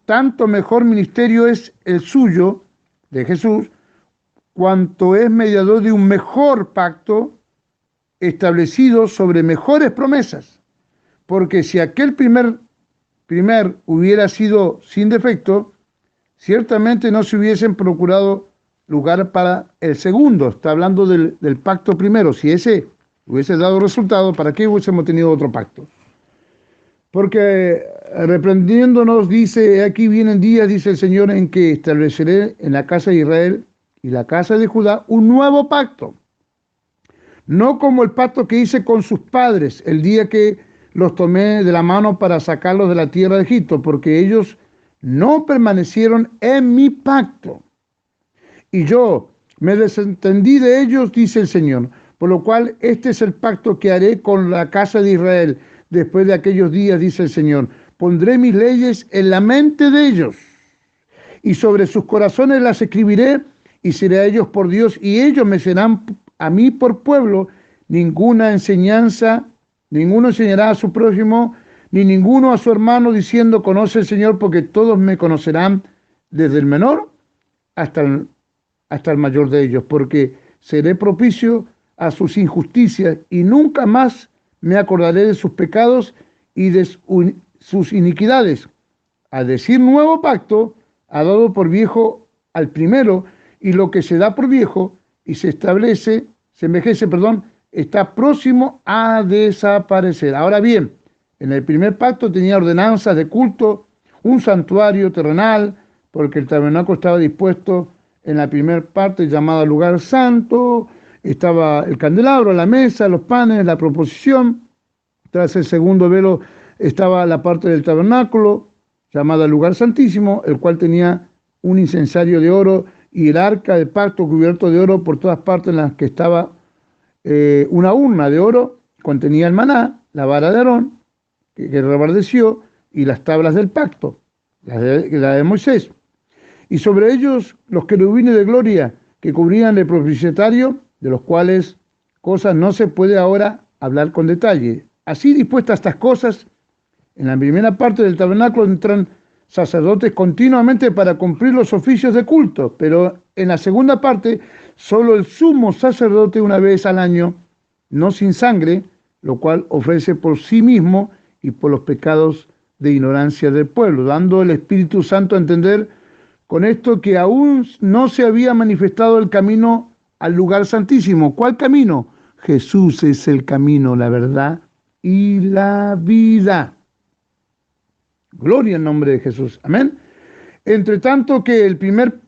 tanto mejor ministerio es el suyo, de Jesús, cuanto es mediador de un mejor pacto establecido sobre mejores promesas. Porque si aquel primer hubiera sido sin defecto, ciertamente no se hubiesen procurado lugar para el segundo. Está hablando del pacto primero. Si ese hubiese dado resultado, ¿para qué hubiésemos tenido otro pacto? Porque reprendiéndonos dice, aquí vienen días, dice el Señor, en que estableceré en la casa de Israel y la casa de Judá un nuevo pacto. No como el pacto que hice con sus padres el día que los tomé de la mano para sacarlos de la tierra de Egipto, porque ellos no permanecieron en mi pacto. Y yo me desentendí de ellos, dice el Señor, por lo cual este es el pacto que haré con la casa de Israel después de aquellos días, dice el Señor. Pondré mis leyes en la mente de ellos y sobre sus corazones las escribiré y seré a ellos por Dios y ellos me serán a mí por pueblo. Ninguno enseñará a su prójimo, ni ninguno a su hermano diciendo conoce el Señor, porque todos me conocerán desde el menor hasta el mayor de ellos, porque seré propicio a sus injusticias y nunca más me acordaré de sus pecados y de sus iniquidades. A decir nuevo pacto, ha dado por viejo al primero, y lo que se da por viejo y se envejece, está próximo a desaparecer. Ahora bien, en el primer pacto tenía ordenanzas de culto, un santuario terrenal, porque el tabernáculo estaba dispuesto en la primera parte llamada lugar santo, estaba el candelabro, la mesa, los panes, la proposición. Tras el segundo velo estaba la parte del tabernáculo llamada lugar santísimo, el cual tenía un incensario de oro y el arca del pacto cubierto de oro por todas partes, en las que estaba una urna de oro, contenía el maná, la vara de Aarón, que reverdeció, y las tablas del pacto, la de Moisés. Y sobre ellos los querubines de gloria que cubrían el propiciatorio, de los cuales cosas no se puede ahora hablar con detalle. Así dispuestas estas cosas, en la primera parte del tabernáculo entran sacerdotes continuamente para cumplir los oficios de culto, pero en la segunda parte solo el sumo sacerdote una vez al año, no sin sangre, lo cual ofrece por sí mismo y por los pecados de ignorancia del pueblo, dando el Espíritu Santo a entender con esto que aún no se había manifestado el camino al lugar santísimo. ¿Cuál camino? Jesús es el camino, la verdad y la vida. Gloria al nombre de Jesús. Amén. Entre tanto que el primer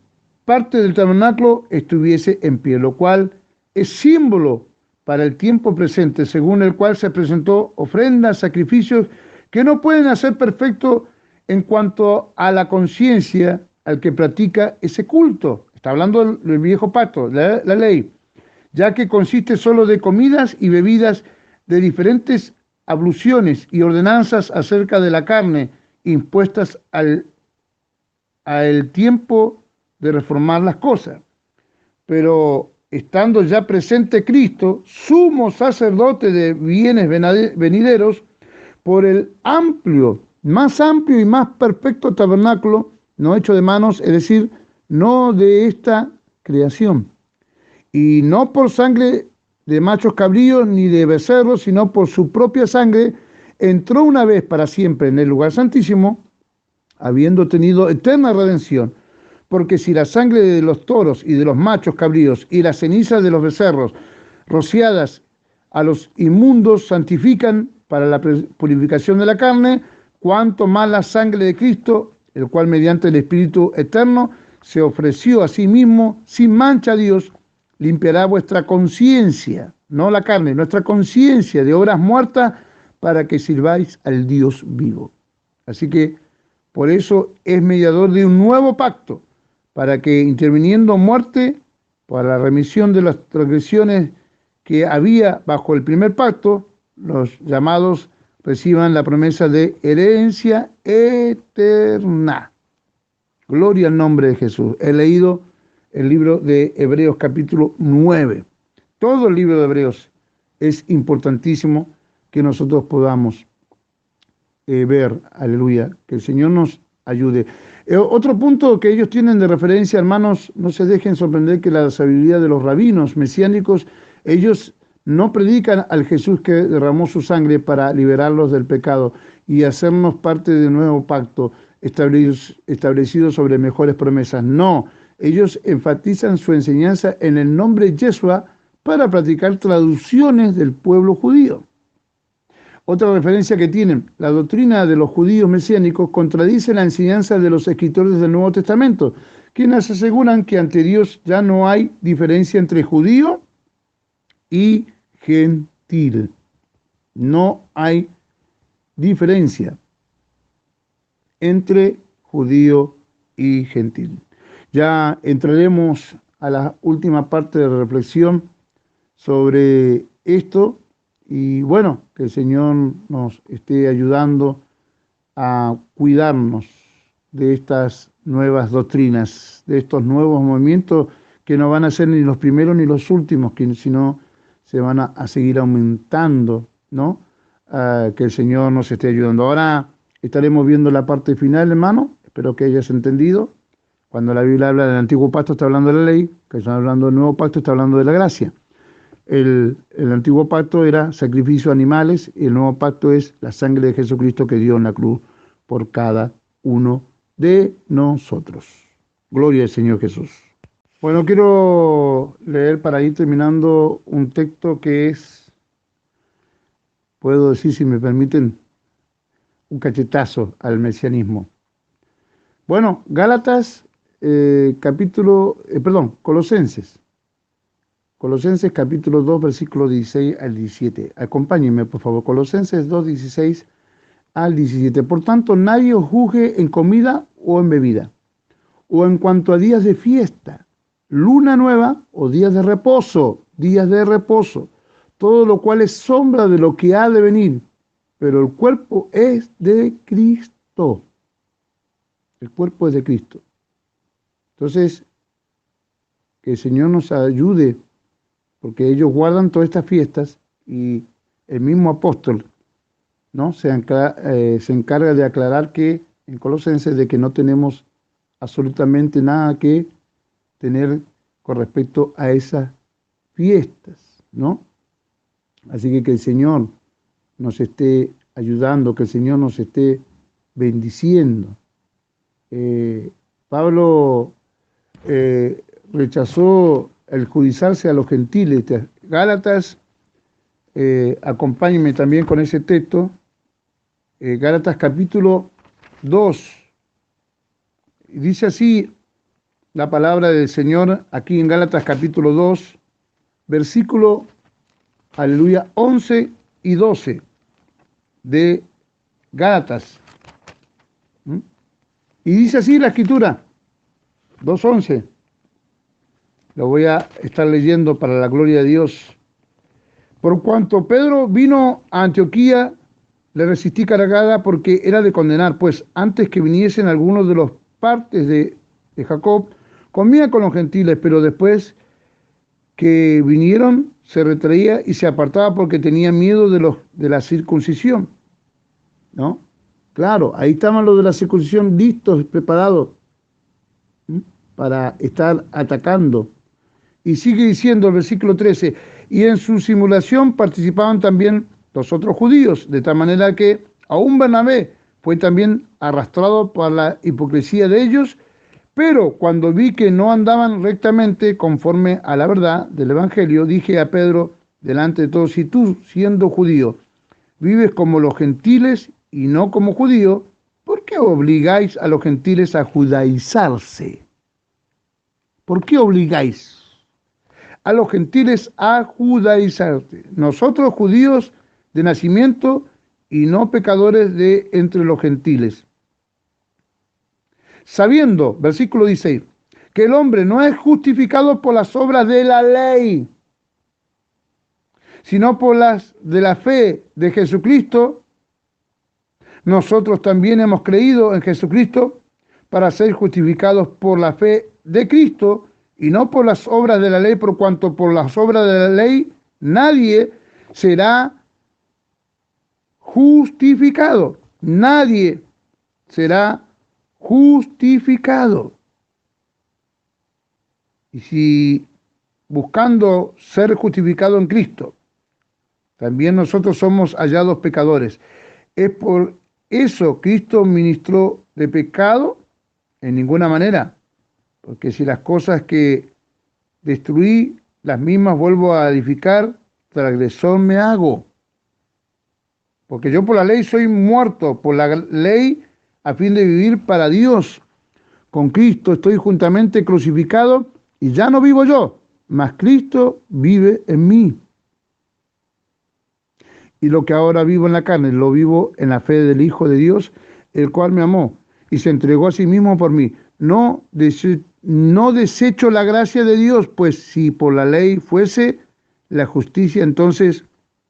parte del tabernáculo estuviese en pie, lo cual es símbolo para el tiempo presente, según el cual se presentó ofrendas, sacrificios que no pueden hacer perfecto en cuanto a la conciencia al que practica ese culto. Está hablando del viejo pacto, la ley, ya que consiste solo de comidas y bebidas de diferentes abluciones y ordenanzas acerca de la carne, impuestas al tiempo de reformar las cosas. Pero estando ya presente Cristo, sumo sacerdote de bienes venideros, por el más amplio y más perfecto tabernáculo, no hecho de manos, es decir, no de esta creación, y no por sangre de machos cabríos ni de becerros, sino por su propia sangre, entró una vez para siempre en el lugar santísimo, habiendo tenido eterna redención. Porque si la sangre de los toros y de los machos cabríos y las cenizas de los becerros rociadas a los inmundos santifican para la purificación de la carne, cuanto más la sangre de Cristo, el cual mediante el Espíritu eterno se ofreció a sí mismo sin mancha a Dios, limpiará vuestra conciencia, no la carne, nuestra conciencia de obras muertas, para que sirváis al Dios vivo. Así que por eso es mediador de un nuevo pacto, para que interviniendo muerte para la remisión de las transgresiones que había bajo el primer pacto, los llamados reciban la promesa de herencia eterna. Gloria al nombre de Jesús. He leído el libro de Hebreos capítulo 9. Todo el libro de Hebreos es importantísimo que nosotros podamos ver, aleluya, que el Señor nos ayude. Otro punto que ellos tienen de referencia, hermanos, no se dejen sorprender que la sabiduría de los rabinos mesiánicos, ellos no predican al Jesús que derramó su sangre para liberarlos del pecado y hacernos parte de un nuevo pacto establecido sobre mejores promesas. No, ellos enfatizan su enseñanza en el nombre Yeshua para practicar traducciones del pueblo judío. Otra referencia que tienen, la doctrina de los judíos mesiánicos contradice la enseñanza de los escritores del Nuevo Testamento, quienes aseguran que ante Dios ya no hay diferencia entre judío y gentil. No hay diferencia entre judío y gentil. Ya entraremos a la última parte de la reflexión sobre esto y bueno, que el Señor nos esté ayudando a cuidarnos de estas nuevas doctrinas, de estos nuevos movimientos que no van a ser ni los primeros ni los últimos, sino se van a seguir aumentando, ¿no? Que el Señor nos esté ayudando. Ahora estaremos viendo la parte final, hermano. Espero que hayas entendido. Cuando la Biblia habla del antiguo pacto, está hablando de la ley. Que está hablando del nuevo pacto, está hablando de la gracia. El antiguo pacto era sacrificio de animales y el nuevo pacto es la sangre de Jesucristo que dio en la cruz por cada uno de nosotros. Gloria al Señor Jesús. Bueno, quiero leer para ir terminando un texto que es, puedo decir, si me permiten, un cachetazo al mesianismo. Bueno, Gálatas, Colosenses capítulo 2, versículo 16 al 17. Acompáñenme, por favor. Colosenses 2, 16 al 17. Por tanto, nadie os juzgue en comida o en bebida, o en cuanto a días de fiesta, luna nueva o días de reposo, todo lo cual es sombra de lo que ha de venir, pero el cuerpo es de Cristo. El cuerpo es de Cristo. Entonces, que el Señor nos ayude, porque ellos guardan todas estas fiestas y el mismo apóstol, ¿no? se encarga de aclarar que en Colosenses de que no tenemos absolutamente nada que tener con respecto a esas fiestas, ¿no? Así que el Señor nos esté ayudando, que el Señor nos esté bendiciendo. Pablo rechazó el judiciarse a los gentiles. Gálatas, acompáñenme también con ese texto, Gálatas capítulo 2, dice así la palabra del Señor aquí en Gálatas capítulo 2, versículo, aleluya, 11 y 12 de Gálatas. Y dice así la escritura, 2:11. Lo voy a estar leyendo para la gloria de Dios. Por cuanto Pedro vino a Antioquía, le resistí cargada porque era de condenar, pues antes que viniesen algunos de los partes de Jacob, comía con los gentiles, pero después que vinieron, se retraía y se apartaba porque tenía miedo de la circuncisión, ¿no? Claro, ahí estaban los de la circuncisión listos, preparados para estar atacando. Y sigue diciendo el versículo 13, y en su simulación participaban también los otros judíos, de tal manera que aún Bernabé fue también arrastrado por la hipocresía de ellos, pero cuando vi que no andaban rectamente conforme a la verdad del Evangelio, dije a Pedro delante de todos, si tú, siendo judío, vives como los gentiles y no como judío, ¿por qué obligáis a los gentiles a judaizarse? ¿Por qué obligáis a los gentiles a judaizarse? Nosotros judíos de nacimiento y no pecadores de entre los gentiles. Sabiendo, versículo 16, que el hombre no es justificado por las obras de la ley, sino por las de la fe de Jesucristo, nosotros también hemos creído en Jesucristo para ser justificados por la fe de Cristo y no por las obras de la ley, por cuanto por las obras de la ley nadie será justificado. Nadie será justificado. Y si buscando ser justificado en Cristo, también nosotros somos hallados pecadores, ¿es por eso Cristo ministró de pecado? En ninguna manera, porque si las cosas que destruí, las mismas vuelvo a edificar, transgresor me hago. Porque yo por la ley soy muerto, por la ley a fin de vivir para Dios. Con Cristo estoy juntamente crucificado y ya no vivo yo, mas Cristo vive en mí. Y lo que ahora vivo en la carne, lo vivo en la fe del Hijo de Dios, el cual me amó y se entregó a sí mismo por mí. No desecho la gracia de Dios, pues si por la ley fuese la justicia, entonces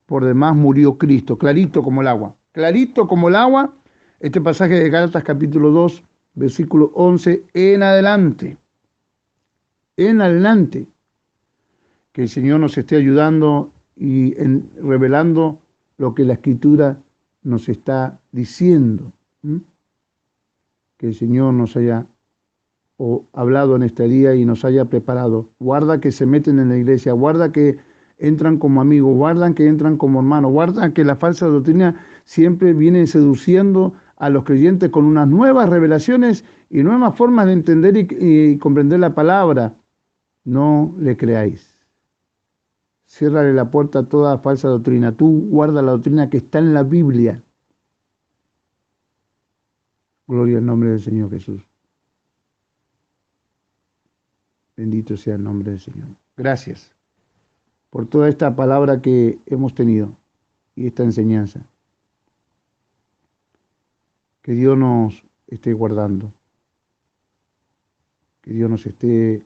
por demás murió Cristo, clarito como el agua. Clarito como el agua, este pasaje de Gálatas capítulo 2, versículo 11 en adelante. En adelante. Que el Señor nos esté ayudando y revelando lo que la Escritura nos está diciendo. Que el Señor nos haya hablado en este día y nos haya preparado. Guarda que se meten en la iglesia, guarda que entran como amigos, guardan que entran como hermanos, guarda que la falsa doctrina siempre viene seduciendo a los creyentes con unas nuevas revelaciones y nuevas formas de entender y comprender la palabra. No le creáis. Ciérrale la puerta a toda falsa doctrina. Tú guarda la doctrina que está en la Biblia. Gloria al nombre del Señor Jesús. Bendito sea el nombre del Señor. Gracias por toda esta palabra que hemos tenido y esta enseñanza. Que Dios nos esté guardando. Que Dios nos esté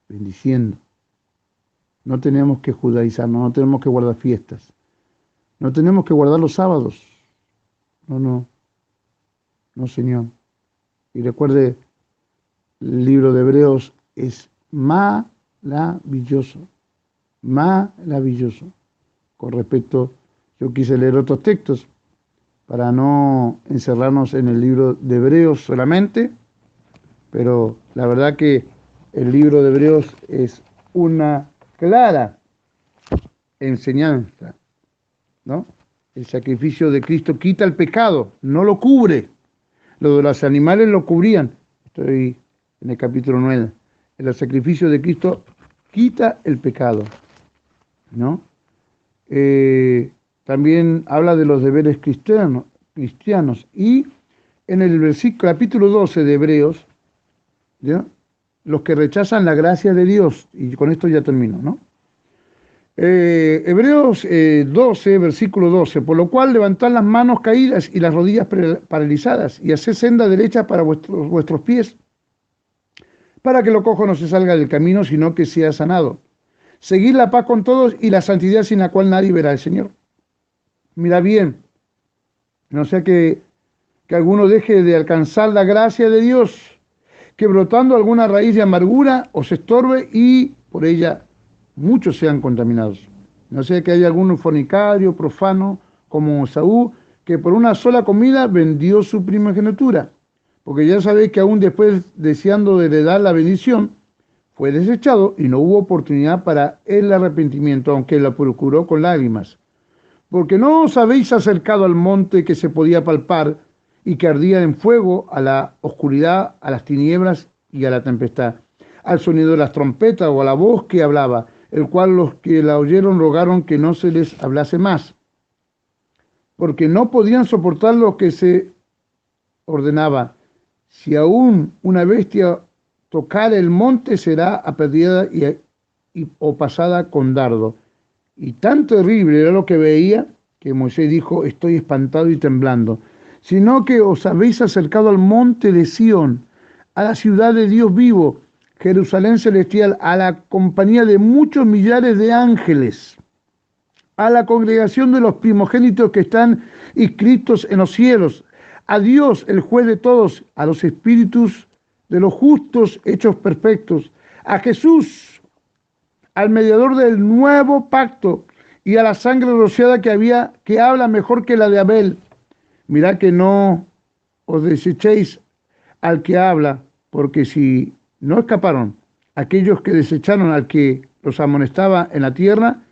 bendiciendo. No tenemos que judaizarnos, no tenemos que guardar fiestas. No tenemos que guardar los sábados. No, Señor. Y recuerde, el libro de Hebreos es maravilloso. Maravilloso. Con respecto, yo quise leer otros textos para no encerrarnos en el libro de Hebreos solamente, pero la verdad que el libro de Hebreos es una clara enseñanza, ¿no? El sacrificio de Cristo quita el pecado, no lo cubre. Lo de los animales lo cubrían. Estoy en el capítulo 9. El sacrificio de Cristo quita el pecado, ¿no? También habla de los deberes cristianos. Y en el capítulo 12 de Hebreos, ¿ya? Los que rechazan la gracia de Dios, y con esto ya termino, ¿no? Hebreos 12, versículo 12, por lo cual levantad las manos caídas y las rodillas paralizadas, y haced senda derecha para vuestros pies, para que lo cojo no se salga del camino, sino que sea sanado. Seguid la paz con todos y la santidad sin la cual nadie verá al Señor. Mira bien, no sea que alguno deje de alcanzar la gracia de Dios, que brotando alguna raíz de amargura os estorbe y por ella muchos sean contaminados. No sea que haya algún fornicario, profano, como Saúl, que por una sola comida vendió su primogenitura, porque ya sabéis que aún después, deseando de heredar la bendición, fue desechado y no hubo oportunidad para el arrepentimiento, aunque la procuró con lágrimas. Porque no os habéis acercado al monte que se podía palpar y que ardía en fuego, a la oscuridad, a las tinieblas y a la tempestad, al sonido de las trompetas o a la voz que hablaba, el cual los que la oyeron rogaron que no se les hablase más, porque no podían soportar lo que se ordenaba. Si aún una bestia tocar el monte, será apedreada o pasada con dardo. Y tan terrible era lo que veía, que Moisés dijo, estoy espantado y temblando. Sino que os habéis acercado al monte de Sión, a la ciudad de Dios vivo, Jerusalén celestial, a la compañía de muchos millares de ángeles, a la congregación de los primogénitos que están inscritos en los cielos, a Dios, el juez de todos, a los espíritus de los justos hechos perfectos, a Jesús, al mediador del nuevo pacto, y a la sangre rociada que habla mejor que la de Abel. Mirad que no os desechéis al que habla, porque si no escaparon aquellos que desecharon al que los amonestaba en la tierra,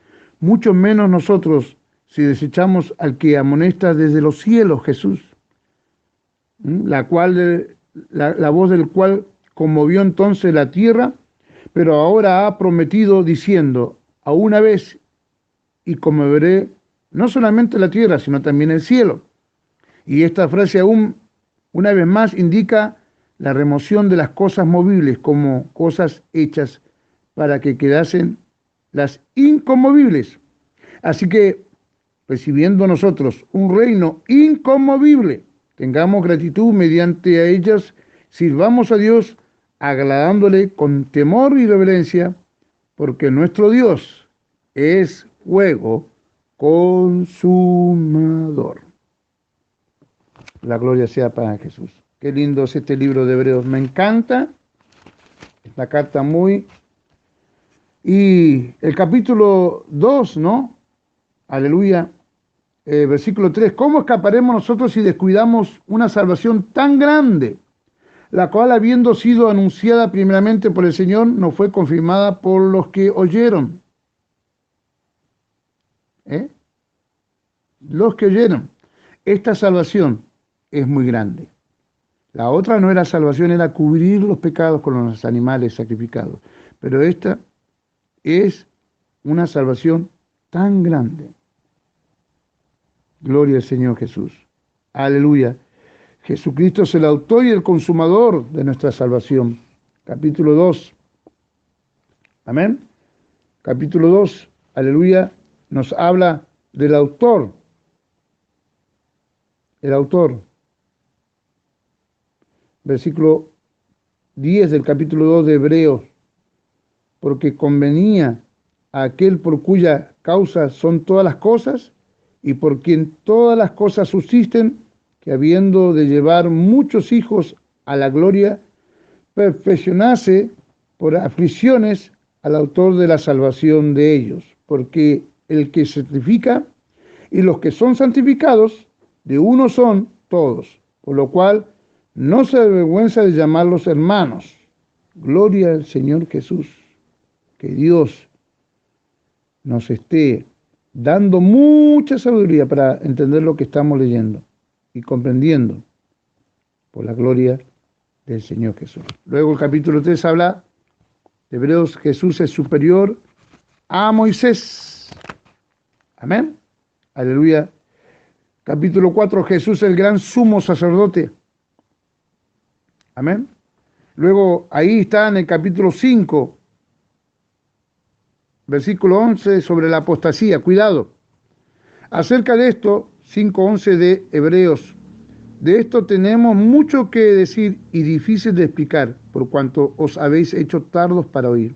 mucho menos nosotros si desechamos al que amonesta desde los cielos, Jesús, la voz del cual conmovió entonces la tierra, pero ahora ha prometido diciendo, a una vez y conmoveré no solamente la tierra, sino también el cielo. Y esta frase aún, una vez más, indica la remoción de las cosas movibles como cosas hechas para que quedasen las inconmovibles. Así que, recibiendo nosotros un reino inconmovible, tengamos gratitud mediante a ellas, sirvamos a Dios agradándole con temor y reverencia, porque nuestro Dios es fuego consumador. La gloria sea para Jesús. Qué lindo es este libro de Hebreos. Me encanta. Esta carta muy... Y el capítulo 2, ¿no? Aleluya. Versículo 3. ¿Cómo escaparemos nosotros si descuidamos una salvación tan grande, la cual, habiendo sido anunciada primeramente por el Señor, no fue confirmada por los que oyeron? Los que oyeron. Esta salvación es muy grande. La otra no era salvación, era cubrir los pecados con los animales sacrificados. Pero esta es una salvación tan grande. Gloria al Señor Jesús. Aleluya. Jesucristo es el autor y el consumador de nuestra salvación. Capítulo 2. Amén. Capítulo 2. Aleluya. Nos habla del autor. El autor. Versículo 10 del capítulo 2 de Hebreos. Porque convenía a aquel por cuya causa son todas las cosas y por quien todas las cosas subsisten, que habiendo de llevar muchos hijos a la gloria, perfeccionase por aflicciones al autor de la salvación de ellos. Porque el que santifica y los que son santificados, de uno son todos, por lo cual no se avergüenza de llamarlos hermanos. Gloria al Señor Jesús. Que Dios nos esté dando mucha sabiduría para entender lo que estamos leyendo y comprendiendo por la gloria del Señor Jesús. Luego el capítulo 3 habla de Hebreos, Jesús es superior a Moisés. Amén. Aleluya. Capítulo 4, Jesús el gran sumo sacerdote. Amén. Luego ahí está en el capítulo 5, versículo 11, sobre la apostasía. Cuidado. Acerca de esto, 5:11 de Hebreos. De esto tenemos mucho que decir y difícil de explicar, por cuanto os habéis hecho tardos para oír.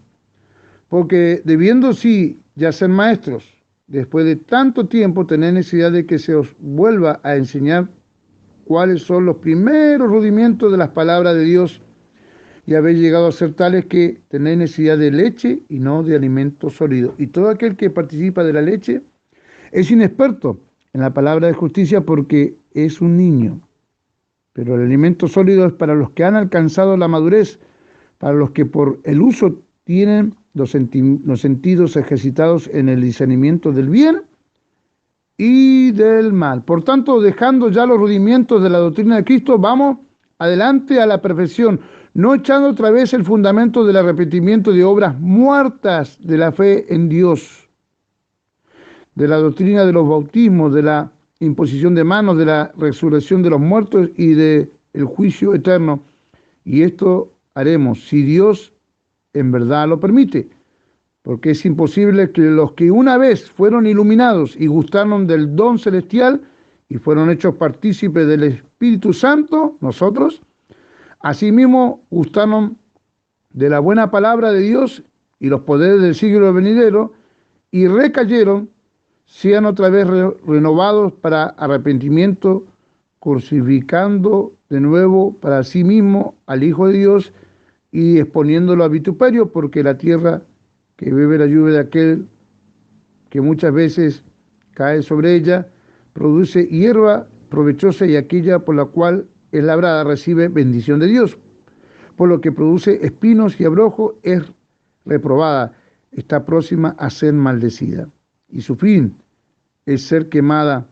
Porque debiendo sí ya ser maestros, después de tanto tiempo tenéis necesidad de que se os vuelva a enseñar cuáles son los primeros rudimentos de las palabras de Dios, y habéis llegado a ser tales que tenéis necesidad de leche y no de alimento sólido. Y todo aquel que participa de la leche es inexperto en la palabra de justicia porque es un niño. Pero el alimento sólido es para los que han alcanzado la madurez, para los que por el uso tienen los sentidos ejercitados en el discernimiento del bien y del mal. Por tanto, dejando ya los rudimentos de la doctrina de Cristo, vamos adelante a la perfección, no echando otra vez el fundamento del arrepentimiento de obras muertas de la fe en Dios, de la doctrina de los bautismos, de la imposición de manos, de la resurrección de los muertos y del juicio eterno. Y esto haremos si Dios en verdad lo permite, porque es imposible que los que una vez fueron iluminados y gustaron del don celestial y fueron hechos partícipes del Espíritu Santo, nosotros, asimismo gustaron de la buena palabra de Dios y los poderes del siglo venidero y recayeron, sean otra vez renovados para arrepentimiento, crucificando de nuevo para sí mismo al Hijo de Dios y exponiéndolo a vituperio, porque la tierra que bebe la lluvia de aquel que muchas veces cae sobre ella, produce hierba provechosa y aquella por la cual es labrada recibe bendición de Dios, por lo que produce espinos y abrojo, es reprobada, está próxima a ser maldecida, y su fin es ser quemada.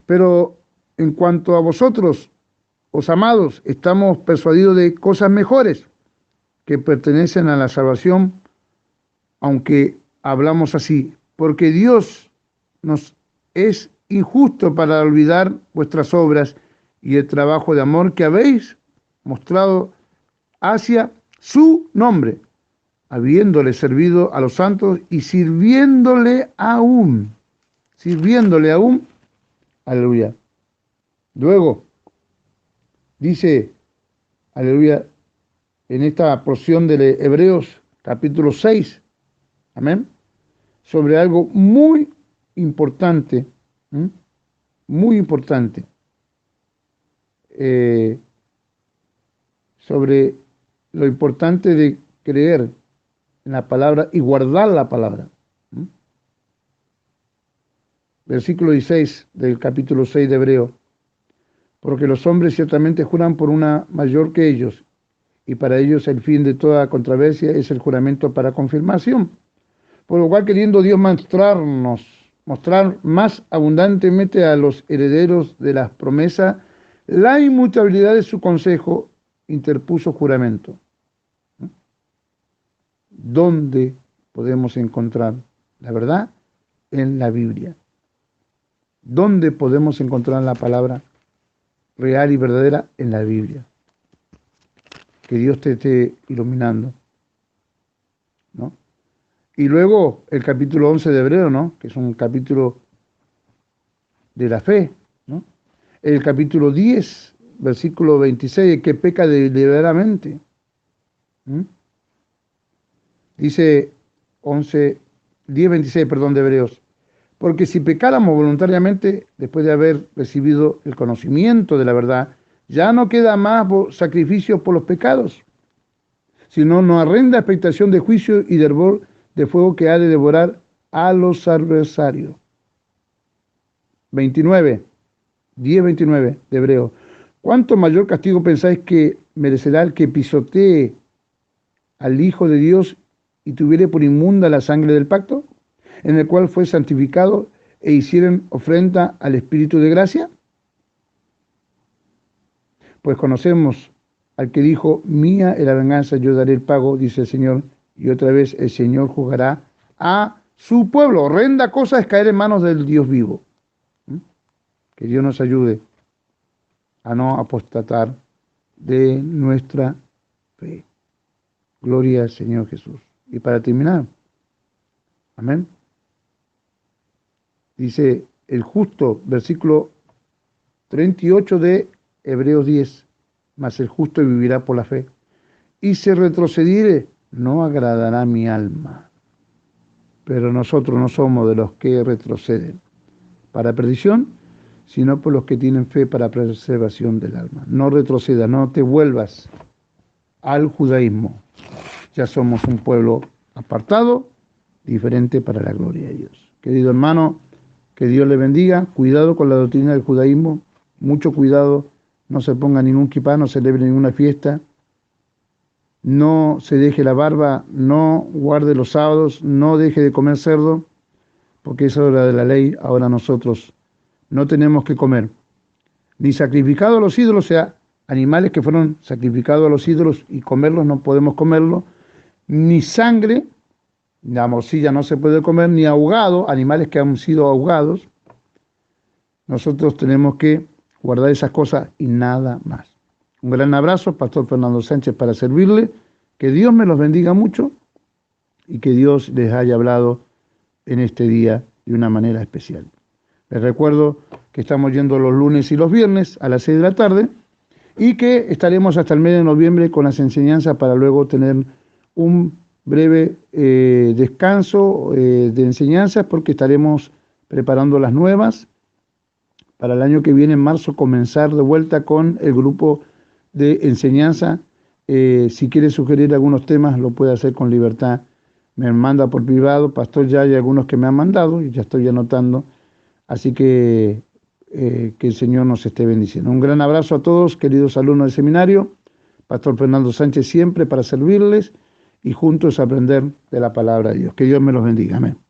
Pero en cuanto a vosotros, os amados, estamos persuadidos de cosas mejores que pertenecen a la salvación, aunque hablamos así, porque Dios nos es injusto para olvidar vuestras obras y el trabajo de amor que habéis mostrado hacia su nombre, habiéndole servido a los santos y sirviéndole aún, aleluya. Luego, dice, aleluya, en esta porción de Hebreos capítulo 6, amén, sobre algo muy importante, sobre lo importante de creer en la palabra y guardar la palabra. Versículo 16 del capítulo 6 de Hebreo. Porque los hombres ciertamente juran por una mayor que ellos, y para ellos el fin de toda controversia es el juramento para confirmación. Por lo cual, queriendo Dios mostrar más abundantemente a los herederos de las promesas la inmutabilidad de su consejo, interpuso juramento. ¿Dónde podemos encontrar la verdad? En la Biblia. ¿Dónde podemos encontrar la palabra real y verdadera? En la Biblia. Que Dios te esté iluminando, ¿no? Y luego el capítulo 11 de Hebreo, ¿no? Que es un capítulo de la fe, ¿no? El capítulo 10, versículo 26, que peca deliberadamente. Dice 10, 26, de Hebreos. Porque si pecáramos voluntariamente, después de haber recibido el conocimiento de la verdad, ya no queda más sacrificio por los pecados, sino nos arrenda expectación de juicio y de hervor de fuego que ha de devorar a los adversarios. 10, 29 de Hebreo. ¿Cuánto mayor castigo pensáis que merecerá el que pisotee al Hijo de Dios y tuviere por inmunda la sangre del pacto, en el cual fue santificado e hicieron ofrenda al Espíritu de gracia? Pues conocemos al que dijo, mía es la venganza, yo daré el pago, dice el Señor, y otra vez el Señor juzgará a su pueblo. Horrenda cosa es caer en manos del Dios vivo. Que Dios nos ayude a no apostatar de nuestra fe. Gloria al Señor Jesús. Y para terminar, amén, dice el justo, versículo 38 de Hebreos 10, mas el justo vivirá por la fe. Y si retrocediere, no agradará mi alma. Pero nosotros no somos de los que retroceden para perdición, sino por los que tienen fe para preservación del alma. No retrocedas, no te vuelvas al judaísmo. Ya somos un pueblo apartado, diferente para la gloria de Dios. Querido hermano, que Dios le bendiga. Cuidado con la doctrina del judaísmo, mucho cuidado. No se ponga ningún kipá, no celebre ninguna fiesta, no se deje la barba, no guarde los sábados, no deje de comer cerdo, porque es hora de la ley. Ahora nosotros no tenemos que comer ni sacrificado a los ídolos, o sea, animales que fueron sacrificados a los ídolos y comerlos, no podemos comerlo, ni sangre, la morcilla no se puede comer, ni ahogado, animales que han sido ahogados. Nosotros tenemos que guardar esas cosas y nada más. Un gran abrazo, Pastor Fernando Sánchez, para servirle. Que Dios me los bendiga mucho y que Dios les haya hablado en este día de una manera especial. Les recuerdo que estamos yendo los lunes y los viernes a las 6 de la tarde y que estaremos hasta el mes de noviembre con las enseñanzas para luego tener un breve descanso de enseñanzas, porque estaremos preparando las nuevas para el año que viene, en marzo, comenzar de vuelta con el grupo de enseñanza. Si quiere sugerir algunos temas, lo puede hacer con libertad. Me manda por privado, pastor, ya hay algunos que me han mandado y ya estoy anotando. Así que que el Señor nos esté bendiciendo. Un gran abrazo a todos, queridos alumnos del seminario. Pastor Fernando Sánchez siempre para servirles y juntos aprender de la palabra de Dios. Que Dios me los bendiga. Amén.